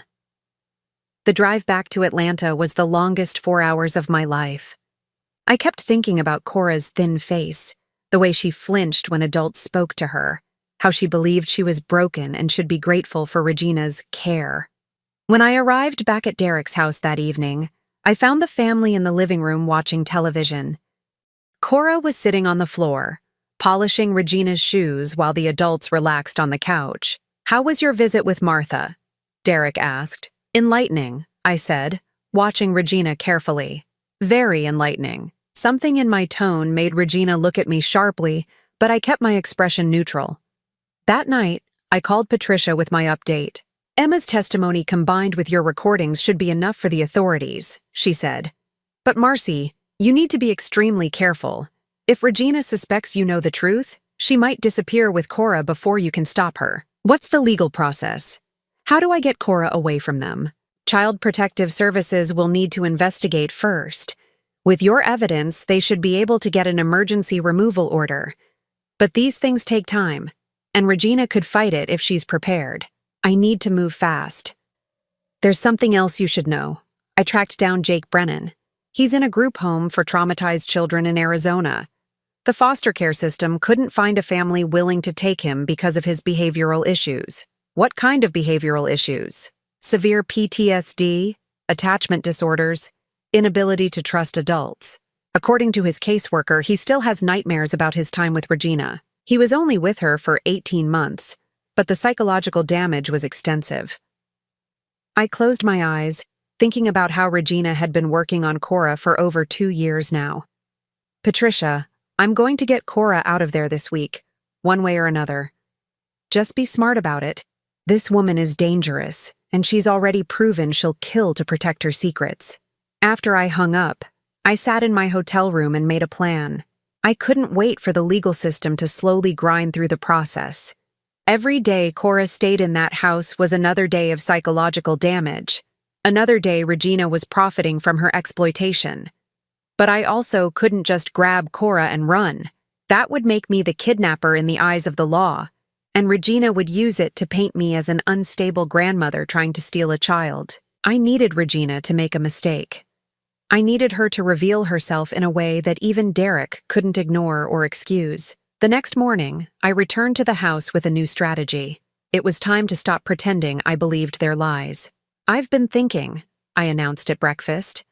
The drive back to Atlanta was the longest 4 hours of my life. I kept thinking about Cora's thin face, the way she flinched when adults spoke to her, how she believed she was broken and should be grateful for Regina's care. When I arrived back at Derek's house that evening, I found the family in the living room watching television. Cora was sitting on the floor, polishing Regina's shoes while the adults relaxed on the couch. "How was your visit with Martha?" Derek asked. "Enlightening," I said, watching Regina carefully. "Very enlightening." Something in my tone made Regina look at me sharply, but I kept my expression neutral. That night, I called Patricia with my update. "Emma's testimony combined with your recordings should be enough for the authorities," she said. "But Marcy, you need to be extremely careful. If Regina suspects you know the truth, she might disappear with Cora before you can stop her. What's the legal process? How do I get Cora away from them? Child Protective Services will need to investigate first. With your evidence, they should be able to get an emergency removal order. But these things take time, and Regina could fight it if she's prepared. I need to move fast." "There's something else you should know. I tracked down Jake Brennan. He's in a group home for traumatized children in Arizona. The foster care system couldn't find a family willing to take him because of his behavioral issues." "What kind of behavioral issues?" "Severe PTSD, attachment disorders, inability to trust adults. According to his caseworker, he still has nightmares about his time with Regina. He was only with her for 18 months, but the psychological damage was extensive." I closed my eyes, thinking about how Regina had been working on Cora for over 2 years now. "Patricia, I'm going to get Cora out of there this week, one way or another. Just be smart about it. This woman is dangerous, and she's already proven she'll kill to protect her secrets." After I hung up, I sat in my hotel room and made a plan. I couldn't wait for the legal system to slowly grind through the process. Every day Cora stayed in that house was another day of psychological damage. Another day Regina was profiting from her exploitation. But I also couldn't just grab Cora and run. That would make me the kidnapper in the eyes of the law, and Regina would use it to paint me as an unstable grandmother trying to steal a child. I needed Regina to make a mistake. I needed her to reveal herself in a way that even Derek couldn't ignore or excuse. The next morning, I returned to the house with a new strategy. It was time to stop pretending I believed their lies. "I've been thinking," I announced at breakfast.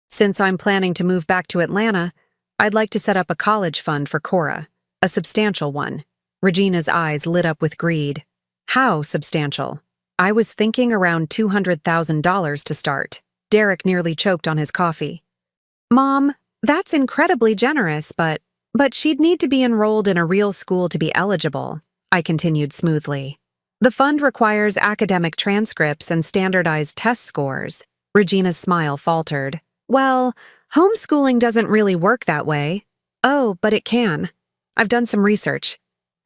"Since I'm planning to move back to Atlanta, I'd like to set up a college fund for Cora, a substantial one." Regina's eyes lit up with greed. "How substantial?" "I was thinking around $200,000 to start." Derek nearly choked on his coffee. "Mom, that's incredibly generous, but she'd need to be enrolled in a real school to be eligible," I continued smoothly. "The fund requires academic transcripts and standardized test scores." Regina's smile faltered. "Well, homeschooling doesn't really work that way." "Oh, but it can. I've done some research.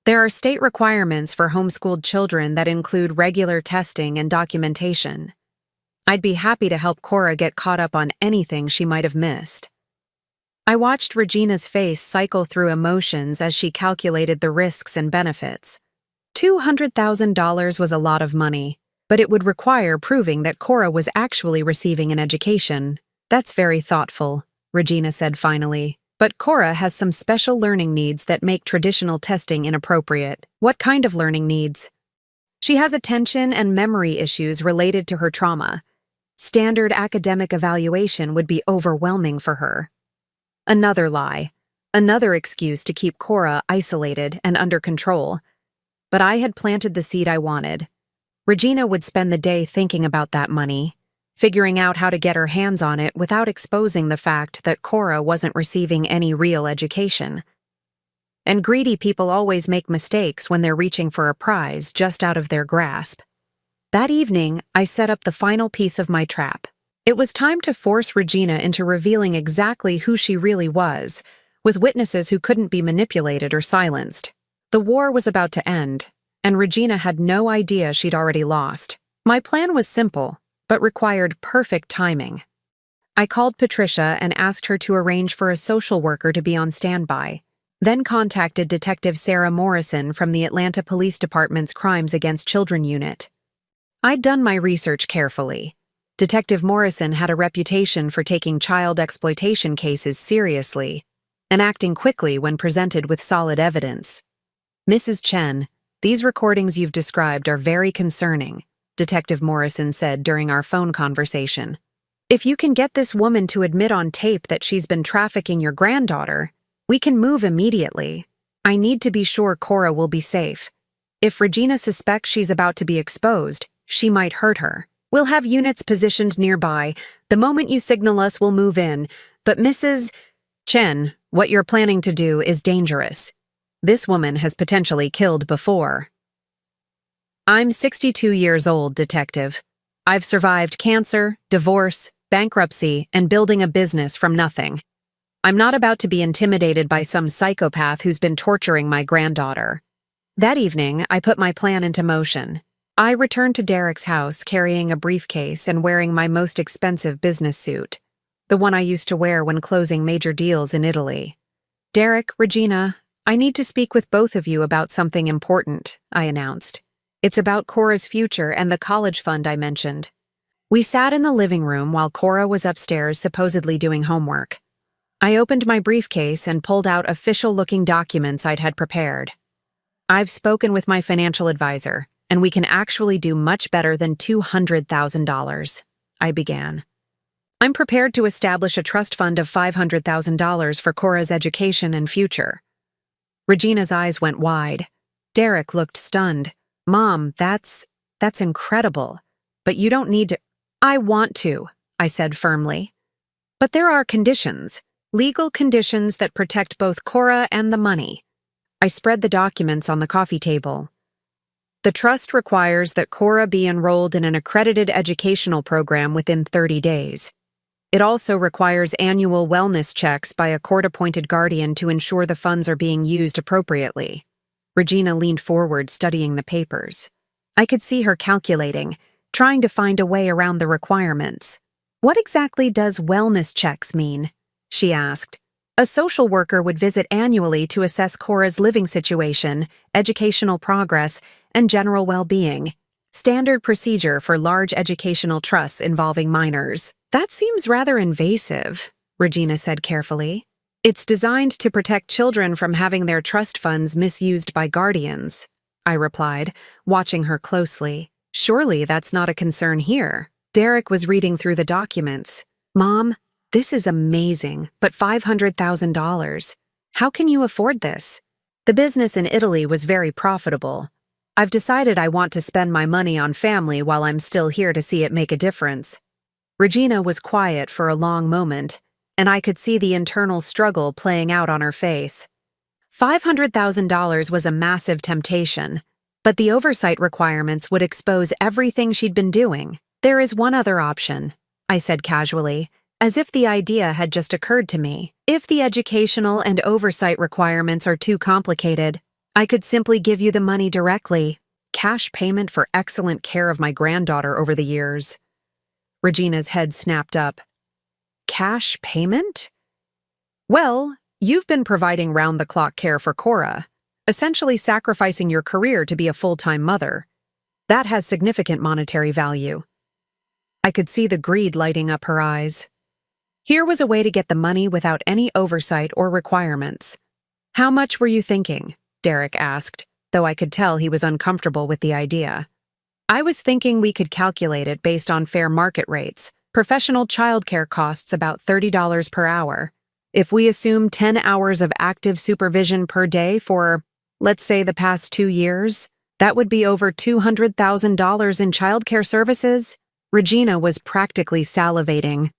There are state requirements for homeschooled children that include regular testing and documentation. I'd be happy to help Cora get caught up on anything she might have missed." I watched Regina's face cycle through emotions as she calculated the risks and benefits. $200,000 was a lot of money, but it would require proving that Cora was actually receiving an education. "That's very thoughtful," Regina said finally. "But Cora has some special learning needs that make traditional testing inappropriate." "What kind of learning needs?" "She has attention and memory issues related to her trauma. Standard academic evaluation would be overwhelming for her." Another lie. Another excuse to keep Cora isolated and under control. But I had planted the seed I wanted. Regina would spend the day thinking about that money, figuring out how to get her hands on it without exposing the fact that Cora wasn't receiving any real education. And greedy people always make mistakes when they're reaching for a prize just out of their grasp. That evening, I set up the final piece of my trap. It was time to force Regina into revealing exactly who she really was, with witnesses who couldn't be manipulated or silenced. The war was about to end, and Regina had no idea she'd already lost. My plan was simple, but required perfect timing. I called Patricia and asked her to arrange for a social worker to be on standby, then contacted Detective Sarah Morrison from the Atlanta Police Department's Crimes Against Children Unit. I'd done my research carefully. Detective Morrison had a reputation for taking child exploitation cases seriously and acting quickly when presented with solid evidence. Mrs. Chen, these recordings you've described are very concerning, Detective Morrison said during our phone conversation. If you can get this woman to admit on tape that she's been trafficking your granddaughter, we can move immediately. I need to be sure Cora will be safe. If Regina suspects she's about to be exposed, she might hurt her. We'll have units positioned nearby. The moment you signal us, we'll move in. But Mrs. Chen, what you're planning to do is dangerous. This woman has potentially killed before. I'm 62 years old, Detective. I've survived cancer, divorce, bankruptcy, and building a business from nothing. I'm not about to be intimidated by some psychopath who's been torturing my granddaughter. That evening, I put my plan into motion. I returned to Derek's house carrying a briefcase and wearing my most expensive business suit, the one I used to wear when closing major deals in Italy. Derek, Regina, I need to speak with both of you about something important, I announced. It's about Cora's future and the college fund I mentioned. We sat in the living room while Cora was upstairs supposedly doing homework. I opened my briefcase and pulled out official-looking documents I'd had prepared. I've spoken with my financial advisor, and we can actually do much better than $200,000, I began. I'm prepared to establish a trust fund of $500,000 for Cora's education and future. Regina's eyes went wide. Derek looked stunned. Mom, that's incredible. But you don't need to— I want to, I said firmly. But there are conditions, legal conditions that protect both Cora and the money. I spread the documents on the coffee table. The trust requires that Cora be enrolled in an accredited educational program within 30 days. It also requires annual wellness checks by a court-appointed guardian to ensure the funds are being used appropriately. Regina leaned forward, studying the papers. I could see her calculating, trying to find a way around the requirements. What exactly does wellness checks mean? She asked. A social worker would visit annually to assess Cora's living situation, educational progress, and general well-being. Standard procedure for large educational trusts involving minors. That seems rather invasive, Regina said carefully. It's designed to protect children from having their trust funds misused by guardians, I replied, watching her closely. Surely that's not a concern here. Derek was reading through the documents. Mom, this is amazing, but $500,000. How can you afford this? The business in Italy was very profitable. I've decided I want to spend my money on family while I'm still here to see it make a difference. Regina was quiet for a long moment, and I could see the internal struggle playing out on her face. $500,000 was a massive temptation, but the oversight requirements would expose everything she'd been doing. There is one other option, I said casually, as if the idea had just occurred to me. If the educational and oversight requirements are too complicated, I could simply give you the money directly. Cash payment for excellent care of my granddaughter over the years. Regina's head snapped up. Cash payment? Well, you've been providing round-the-clock care for Cora, essentially sacrificing your career to be a full-time mother. That has significant monetary value. I could see the greed lighting up her eyes. Here was a way to get the money without any oversight or requirements. How much were you thinking? Derek asked, though I could tell he was uncomfortable with the idea. I was thinking we could calculate it based on fair market rates. Professional childcare costs about $30 per hour. If we assume 10 hours of active supervision per day for, let's say, the past 2 years, that would be over $200,000 in childcare services. Regina was practically salivating.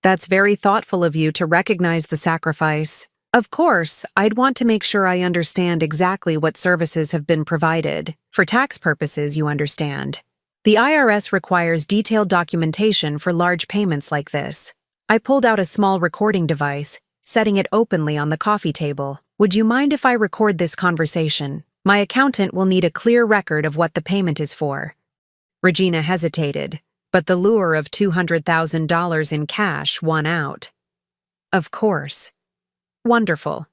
That's very thoughtful of you to recognize the sacrifice. Of course, I'd want to make sure I understand exactly what services have been provided. For tax purposes, you understand. The IRS requires detailed documentation for large payments like this. I pulled out a small recording device, setting it openly on the coffee table. Would you mind if I record this conversation? My accountant will need a clear record of what the payment is for. Regina hesitated, but the lure of $200,000 in cash won out. Of course. Wonderful.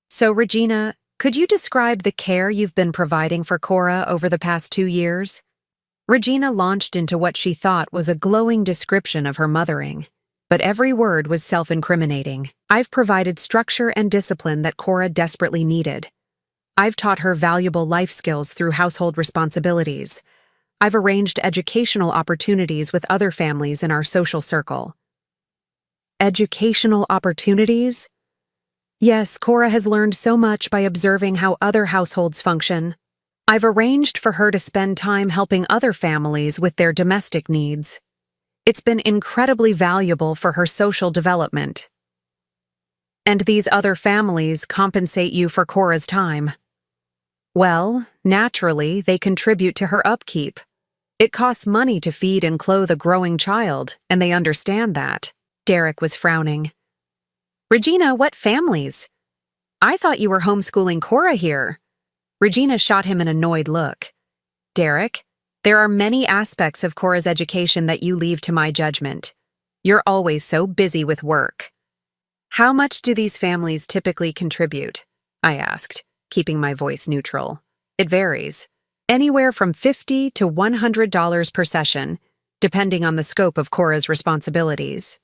So, Regina, could you describe the care you've been providing for Cora over the past 2 years? Regina launched into what she thought was a glowing description of her mothering. But every word was self-incriminating. I've provided structure and discipline that Cora desperately needed. I've taught her valuable life skills through household responsibilities. I've arranged educational opportunities with other families in our social circle. Educational opportunities? Yes, Cora has learned so much by observing how other households function. I've arranged for her to spend time helping other families with their domestic needs. It's been incredibly valuable for her social development. And these other families compensate you for Cora's time. Well, naturally, they contribute to her upkeep. It costs money to feed and clothe a growing child, and they understand that. Derek was frowning. Regina, what families? I thought you were homeschooling Cora here. Regina shot him an annoyed look. Derek, there are many aspects of Cora's education that you leave to my judgment. You're always so busy with work. How much do these families typically contribute? I asked, keeping my voice neutral. It varies. Anywhere from $50 to $100 per session, depending on the scope of Cora's responsibilities.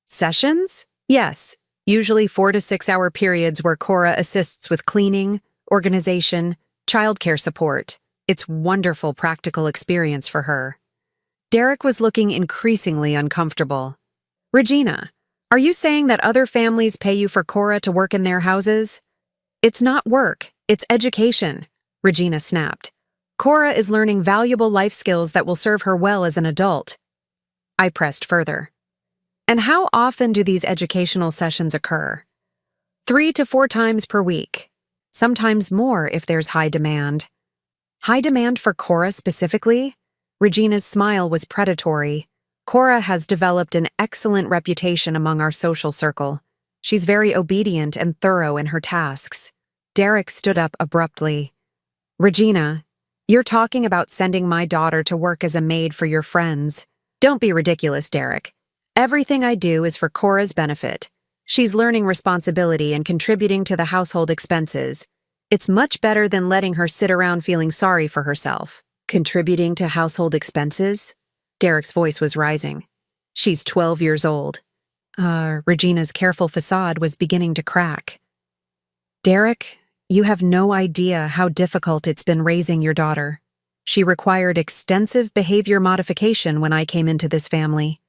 Sessions? Yes, usually 4 to 6 hour periods where Cora assists with cleaning, organization, childcare support. It's wonderful practical experience for her. Derek was looking increasingly uncomfortable. Regina, are you saying that other families pay you for Cora to work in their houses? It's not work, it's education, Regina snapped. Cora is learning valuable life skills that will serve her well as an adult. I pressed further. And how often do these educational sessions occur? 3 to 4 times per week. Sometimes more if there's high demand. High demand for Cora specifically? Regina's smile was predatory. Cora has developed an excellent reputation among our social circle. She's very obedient and thorough in her tasks. Derek stood up abruptly. Regina, you're talking about sending my daughter to work as a maid for your friends. Don't be ridiculous, Derek. Everything I do is for Cora's benefit. She's learning responsibility and contributing to the household expenses. It's much better than letting her sit around feeling sorry for herself. Contributing to household expenses? Derek's voice was rising. She's 12 years old. Regina's careful facade was beginning to crack. Derek, you have no idea how difficult it's been raising your daughter. She required extensive behavior modification when I came into this family.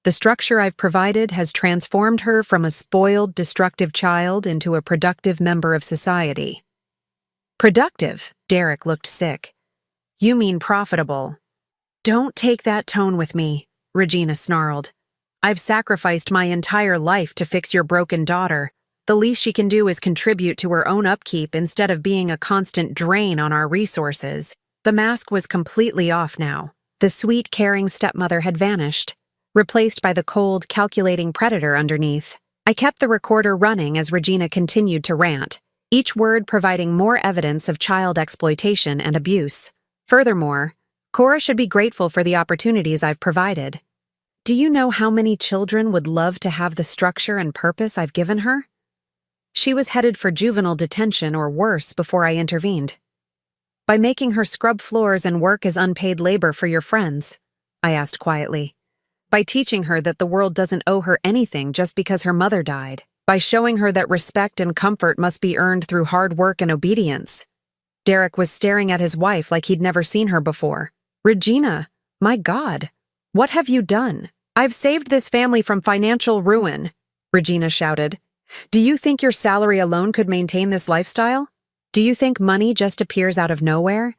The structure I've provided has transformed her from a spoiled, destructive child into a productive member of society. Productive? Derek looked sick. You mean profitable. Don't take that tone with me, Regina snarled. I've sacrificed my entire life to fix your broken daughter. The least she can do is contribute to her own upkeep instead of being a constant drain on our resources. The mask was completely off now. The sweet, caring stepmother had vanished, replaced by the cold, calculating predator underneath. I kept the recorder running as Regina continued to rant, each word providing more evidence of child exploitation and abuse. Furthermore, Cora should be grateful for the opportunities I've provided. Do you know how many children would love to have the structure and purpose I've given her? She was headed for juvenile detention or worse before I intervened. By making her scrub floors and work as unpaid labor for your friends, I asked quietly. By teaching her that the world doesn't owe her anything just because her mother died. By showing her that respect and comfort must be earned through hard work and obedience. Derek was staring at his wife like he'd never seen her before. Regina, my God, what have you done? I've saved this family from financial ruin, Regina shouted. Do you think your salary alone could maintain this lifestyle? Do you think money just appears out of nowhere?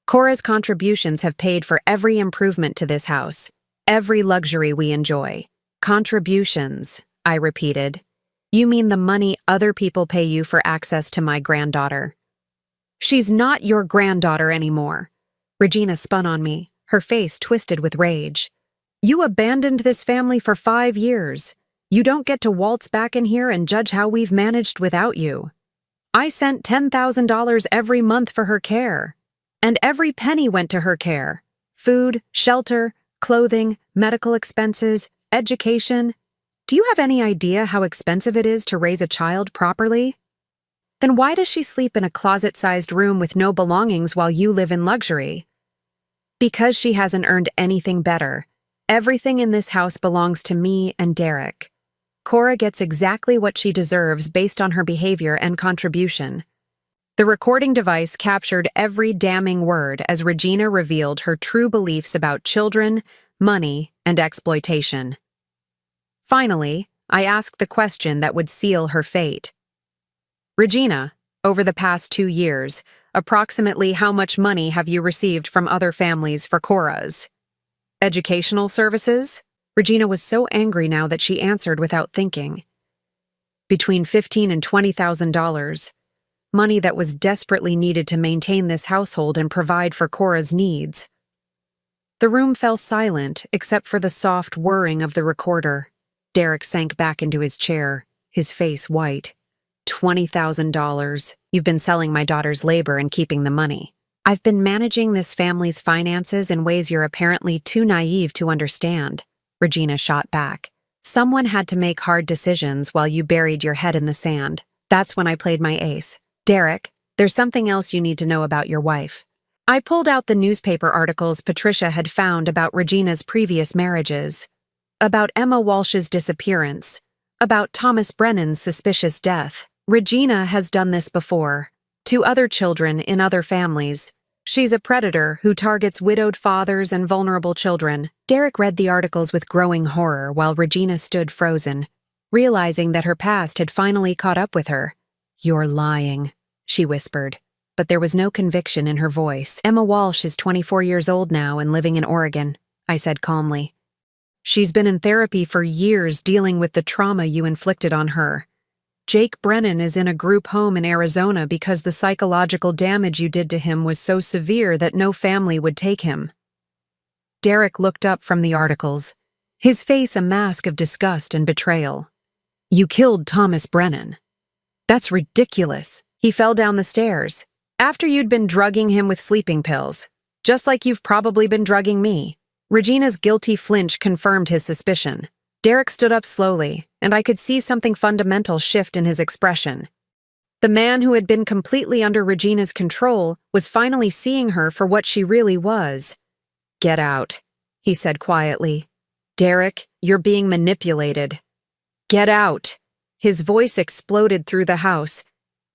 Cora's contributions have paid for every improvement to this house, every luxury we enjoy. Contributions, I repeated. You mean the money other people pay you for access to my granddaughter. She's not your granddaughter anymore. Regina spun on me, her face twisted with rage. You abandoned this family for 5 years. You don't get to waltz back in here and judge how we've managed without you. I sent $10,000 every month for her care. And every penny went to her care. Food, shelter, clothing, medical expenses, education. Do you have any idea how expensive it is to raise a child properly? Then why does she sleep in a closet-sized room with no belongings while you live in luxury? Because she hasn't earned anything better. Everything in this house belongs to me and Derek. Cora gets exactly what she deserves based on her behavior and contribution. The recording device captured every damning word as Regina revealed her true beliefs about children, money, and exploitation. Finally, I asked the question that would seal her fate. Regina, over the past 2 years, approximately how much money have you received from other families for Cora's educational services? Regina was so angry now that she answered without thinking. Between $15,000 and $20,000, money that was desperately needed to maintain this household and provide for Cora's needs. The room fell silent except for the soft whirring of the recorder. Derek sank back into his chair, his face white. $20,000. You've been selling my daughter's labor and keeping the money. I've been managing this family's finances in ways you're apparently too naive to understand. Regina shot back. Someone had to make hard decisions while you buried your head in the sand. That's when I played my ace. Derek, there's something else you need to know about your wife. I pulled out the newspaper articles Patricia had found about Regina's previous marriages, about Emma Walsh's disappearance, about Thomas Brennan's suspicious death. Regina has done this before, to other children in other families. She's a predator who targets widowed fathers and vulnerable children. Derek read the articles with growing horror while Regina stood frozen, realizing that her past had finally caught up with her. You're lying, she whispered, but there was no conviction in her voice. Emma Walsh is 24 years old now and living in Oregon, I said calmly. She's been in therapy for years dealing with the trauma you inflicted on her. Jake Brennan is in a group home in Arizona because the psychological damage you did to him was so severe that no family would take him. Derek looked up from the articles, his face a mask of disgust and betrayal. You killed Thomas Brennan. That's ridiculous. He fell down the stairs, after you'd been drugging him with sleeping pills, just like you've probably been drugging me. Regina's guilty flinch confirmed his suspicion. Derek stood up slowly, and I could see something fundamental shift in his expression. The man who had been completely under Regina's control was finally seeing her for what she really was. Get out, he said quietly. Derek, you're being manipulated. Get out. His voice exploded through the house.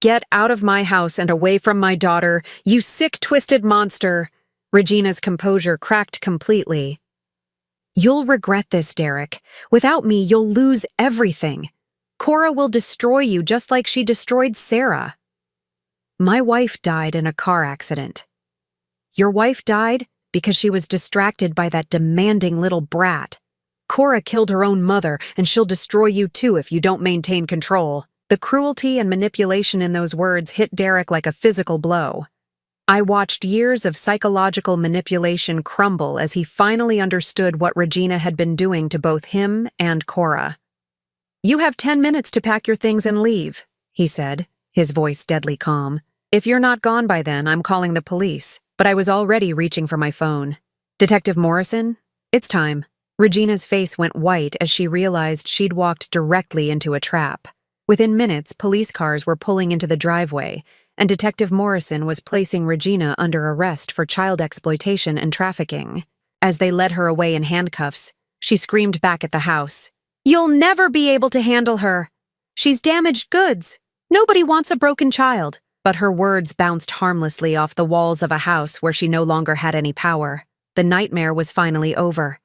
Get out of my house and away from my daughter, you sick, twisted monster. Regina's composure cracked completely. You'll regret this, Derek. Without me, you'll lose everything. Cora will destroy you just like she destroyed Sarah. My wife died in a car accident. Your wife died because she was distracted by that demanding little brat. Cora killed her own mother, and she'll destroy you too if you don't maintain control. The cruelty and manipulation in those words hit Derek like a physical blow. I watched years of psychological manipulation crumble as he finally understood what Regina had been doing to both him and Cora. You have 10 minutes to pack your things and leave, he said, his voice deadly calm. If you're not gone by then, I'm calling the police. But I was already reaching for my phone. Detective Morrison? It's time. Regina's face went white as she realized she'd walked directly into a trap. Within minutes, police cars were pulling into the driveway, and Detective Morrison was placing Regina under arrest for child exploitation and trafficking. As they led her away in handcuffs, she screamed back at the house. You'll never be able to handle her. She's damaged goods. Nobody wants a broken child. But her words bounced harmlessly off the walls of a house where she no longer had any power. The nightmare was finally over.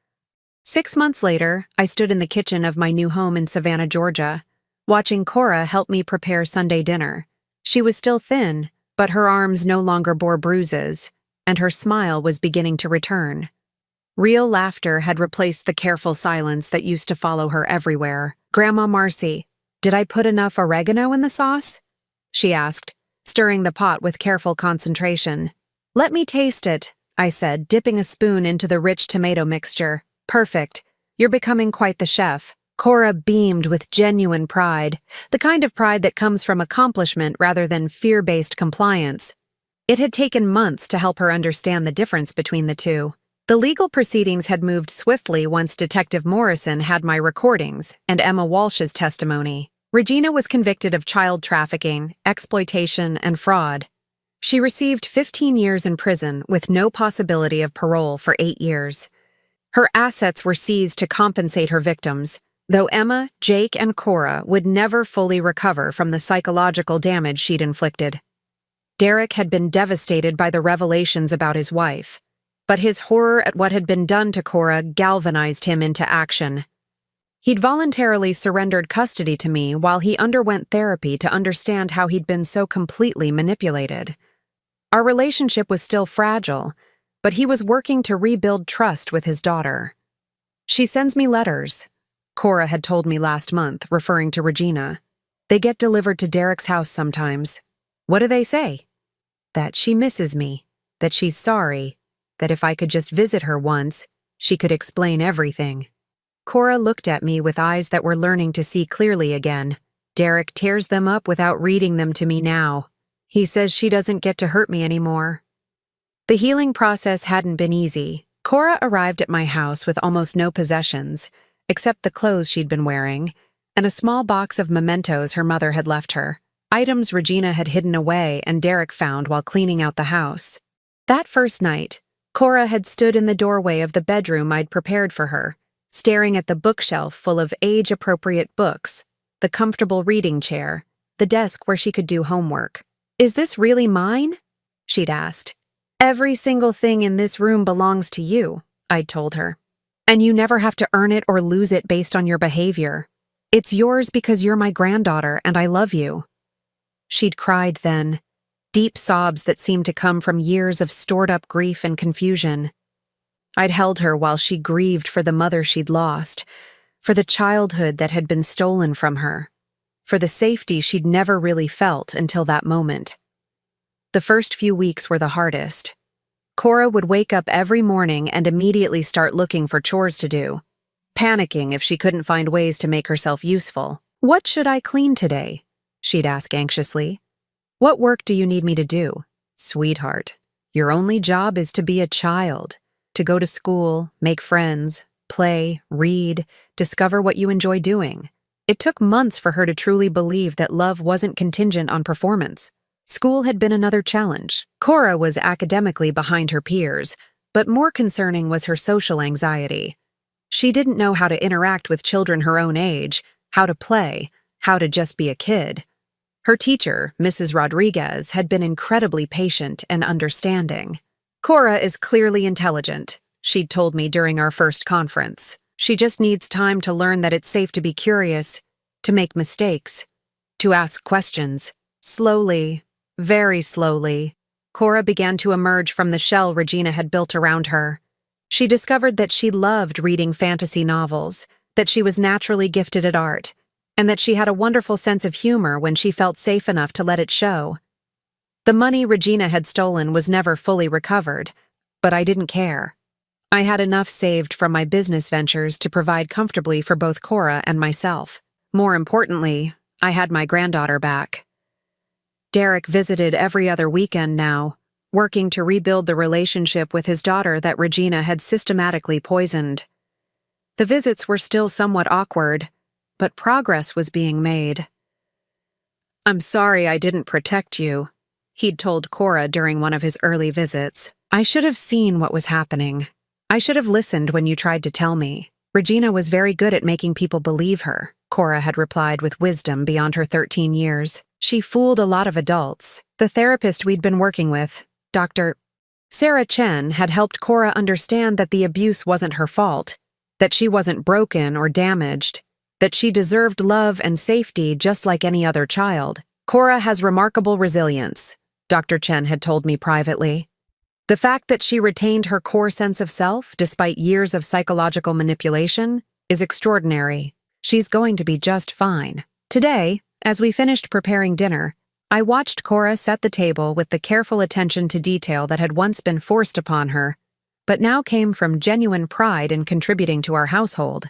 6 months later, I stood in the kitchen of my new home in Savannah, Georgia, watching Cora help me prepare Sunday dinner. She was still thin, but her arms no longer bore bruises, and her smile was beginning to return. Real laughter had replaced the careful silence that used to follow her everywhere. Grandma Marcy, did I put enough oregano in the sauce? She asked, stirring the pot with careful concentration. Let me taste it, I said, dipping a spoon into the rich tomato mixture. Perfect. You're becoming quite the chef. Cora beamed with genuine pride, the kind of pride that comes from accomplishment rather than fear-based compliance. It had taken months to help her understand the difference between the two. The legal proceedings had moved swiftly once Detective Morrison had my recordings and Emma Walsh's testimony. Regina was convicted of child trafficking, exploitation, and fraud. She received 15 years in prison with no possibility of parole for 8 years. Her assets were seized to compensate her victims, though Emma, Jake, and Cora would never fully recover from the psychological damage she'd inflicted. Derek had been devastated by the revelations about his wife, but his horror at what had been done to Cora galvanized him into action. He'd voluntarily surrendered custody to me while he underwent therapy to understand how he'd been so completely manipulated. Our relationship was still fragile, but he was working to rebuild trust with his daughter. "She sends me letters," Cora had told me last month, referring to Regina. "They get delivered to Derek's house sometimes. What do they say?" That she misses me, that she's sorry, that if I could just visit her once, she could explain everything. Cora looked at me with eyes that were learning to see clearly again. Derek tears them up without reading them to me now. He says she doesn't get to hurt me anymore. The healing process hadn't been easy. Cora arrived at my house with almost no possessions, except the clothes she'd been wearing, and a small box of mementos her mother had left her, items Regina had hidden away and Derek found while cleaning out the house. That first night, Cora had stood in the doorway of the bedroom I'd prepared for her, staring at the bookshelf full of age-appropriate books, the comfortable reading chair, the desk where she could do homework. "Is this really mine?" she'd asked. "Every single thing in this room belongs to you," I'd told her. "And you never have to earn it or lose it based on your behavior. It's yours because you're my granddaughter and I love you." She'd cried then, deep sobs that seemed to come from years of stored-up grief and confusion. I'd held her while she grieved for the mother she'd lost, for the childhood that had been stolen from her, for the safety she'd never really felt until that moment. The first few weeks were the hardest. Cora would wake up every morning and immediately start looking for chores to do, panicking if she couldn't find ways to make herself useful. "What should I clean today?" she'd ask anxiously. "What work do you need me to do?" "Sweetheart, your only job is to be a child, to go to school, make friends, play, read, discover what you enjoy doing." It took months for her to truly believe that love wasn't contingent on performance. School had been another challenge. Cora was academically behind her peers, but more concerning was her social anxiety. She didn't know how to interact with children her own age, how to play, how to just be a kid. Her teacher, Mrs. Rodriguez, had been incredibly patient and understanding. "Cora is clearly intelligent," she'd told me during our first conference. "She just needs time to learn that it's safe to be curious, to make mistakes, to ask questions." Slowly, very slowly, Cora began to emerge from the shell Regina had built around her. She discovered that she loved reading fantasy novels, that she was naturally gifted at art, and that she had a wonderful sense of humor when she felt safe enough to let it show. The money Regina had stolen was never fully recovered, but I didn't care. I had enough saved from my business ventures to provide comfortably for both Cora and myself. More importantly, I had my granddaughter back. Derek visited every other weekend now, working to rebuild the relationship with his daughter that Regina had systematically poisoned. The visits were still somewhat awkward, but progress was being made. "I'm sorry I didn't protect you," he'd told Cora during one of his early visits. "I should have seen what was happening. I should have listened when you tried to tell me." Regina was very good at making people believe her, Cora had replied with wisdom beyond her 13 years. "She fooled a lot of adults. The therapist we'd been working with, Dr. Sarah Chen, had helped Cora understand that the abuse wasn't her fault, that she wasn't broken or damaged, that she deserved love and safety just like any other child. "Cora has remarkable resilience," Dr. Chen had told me privately. "The fact that she retained her core sense of self despite years of psychological manipulation is extraordinary. She's going to be just fine." Today, as we finished preparing dinner, I watched Cora set the table with the careful attention to detail that had once been forced upon her, but now came from genuine pride in contributing to our household.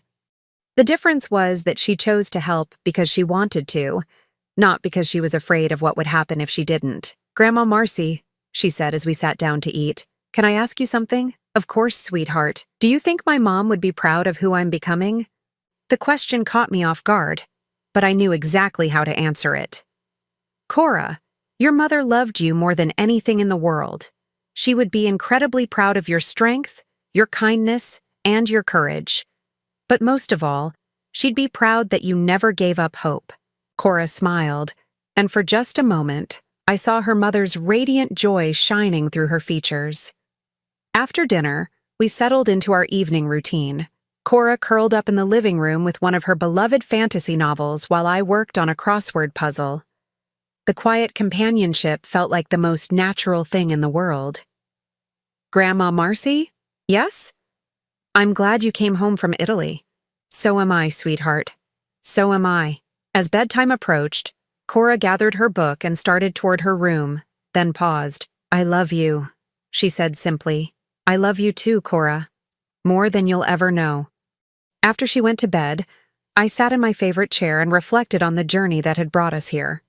The difference was that she chose to help because she wanted to, not because she was afraid of what would happen if she didn't. "Grandma Marcy," she said as we sat down to eat, "can I ask you something?" "Of course, sweetheart. Do you think my mom would be proud of who I'm becoming?" The question caught me off guard, but I knew exactly how to answer it. "Cora, Your mother loved you more than anything in the world. She would be incredibly proud of your strength, your kindness, and your courage. But most of all, she'd be proud that you never gave up hope." Cora smiled, and for just a moment, I saw her mother's radiant joy shining through her features. After dinner, we settled into our evening routine. Cora curled up in the living room with one of her beloved fantasy novels while I worked on a crossword puzzle. The quiet companionship felt like the most natural thing in the world. "Grandma Marcy? Yes? I'm glad you came home from Italy." "So am I, sweetheart. So am I." As bedtime approached, Cora gathered her book and started toward her room, then paused. "I love you," she said simply. "I love you too, Cora. More than you'll ever know." After she went to bed, I sat in my favorite chair and reflected on the journey that had brought us here.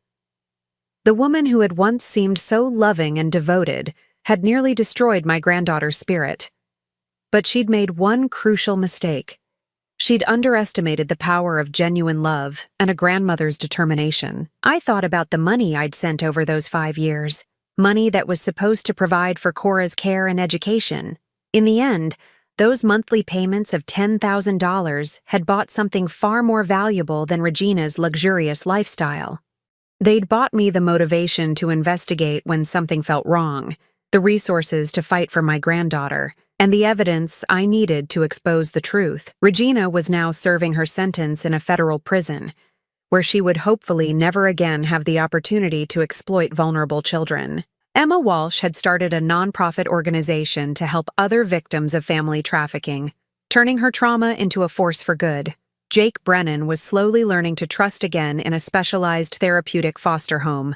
The woman who had once seemed so loving and devoted had nearly destroyed my granddaughter's spirit. But she'd made one crucial mistake. She'd underestimated the power of genuine love and a grandmother's determination. I thought about the money I'd sent over those 5 years, money that was supposed to provide for Cora's care and education. In the end, those monthly payments of $10,000 had bought something far more valuable than Regina's luxurious lifestyle. They'd bought me the motivation to investigate when something felt wrong, the resources to fight for my granddaughter, and the evidence I needed to expose the truth. Regina was now serving her sentence in a federal prison, where she would hopefully never again have the opportunity to exploit vulnerable children. Emma Walsh had started a nonprofit organization to help other victims of family trafficking, turning her trauma into a force for good. Jake Brennan was slowly learning to trust again in a specialized therapeutic foster home.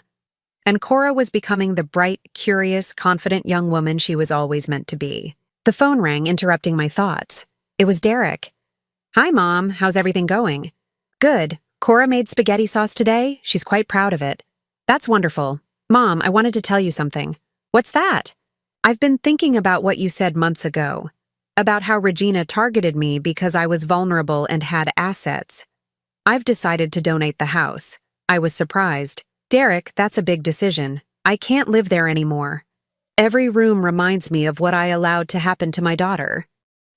And Cora was becoming the bright, curious, confident young woman she was always meant to be. The phone rang, interrupting my thoughts. It was Derek. "Hi, Mom. How's everything going?" "Good. Cora made spaghetti sauce today. She's quite proud of it." "That's wonderful. Mom, I wanted to tell you something." "What's that?" "I've been thinking about what you said months ago, about how Regina targeted me because I was vulnerable and had assets. I've decided to donate the house." I was surprised. "Derek, that's a big decision. I can't live there anymore. Every room reminds me of what I allowed to happen to my daughter.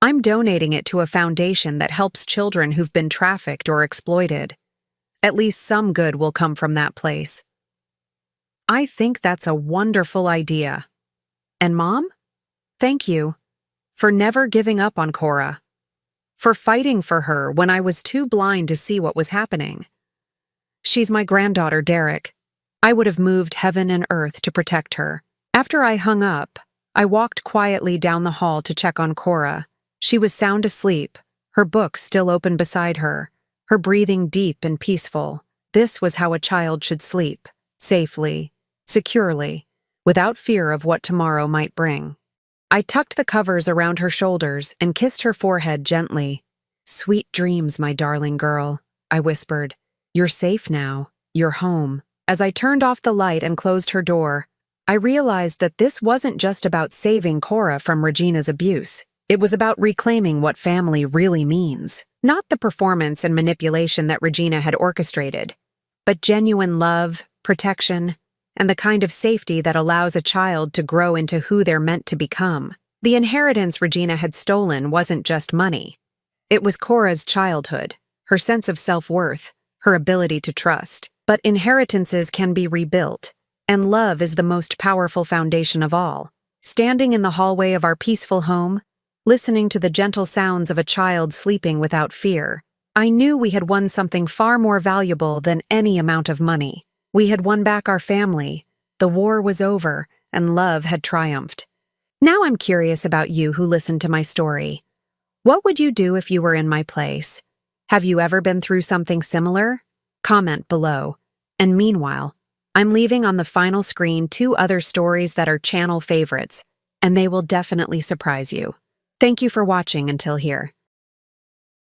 I'm donating it to a foundation that helps children who've been trafficked or exploited. At least some good will come from that place." "I think that's a wonderful idea." "And Mom? Thank you for never giving up on Cora, for fighting for her when I was too blind to see what was happening. She's my granddaughter, Derek. I would have moved heaven and earth to protect her." After I hung up, I walked quietly down the hall to check on Cora. She was sound asleep, her book still open beside her, her breathing deep and peaceful. This was how a child should sleep, safely, securely, without fear of what tomorrow might bring. I tucked the covers around her shoulders and kissed her forehead gently. "Sweet dreams, my darling girl," I whispered. "You're safe now. You're home." As I turned off the light and closed her door, I realized that this wasn't just about saving Cora from Regina's abuse. It was about reclaiming what family really means. Not the performance and manipulation that Regina had orchestrated, but genuine love, protection, and the kind of safety that allows a child to grow into who they're meant to become. The inheritance Regina had stolen wasn't just money. It was Cora's childhood, her sense of self-worth, her ability to trust. But inheritances can be rebuilt, and love is the most powerful foundation of all. Standing in the hallway of our peaceful home, listening to the gentle sounds of a child sleeping without fear, I knew we had won something far more valuable than any amount of money. We had won back our family, the war was over, and love had triumphed. Now I'm curious about you who listened to my story. What would you do if you were in my place? Have you ever been through something similar? Comment below. And meanwhile, I'm leaving on the final screen 2 other stories that are channel favorites, and they will definitely surprise you. Thank you for watching until here.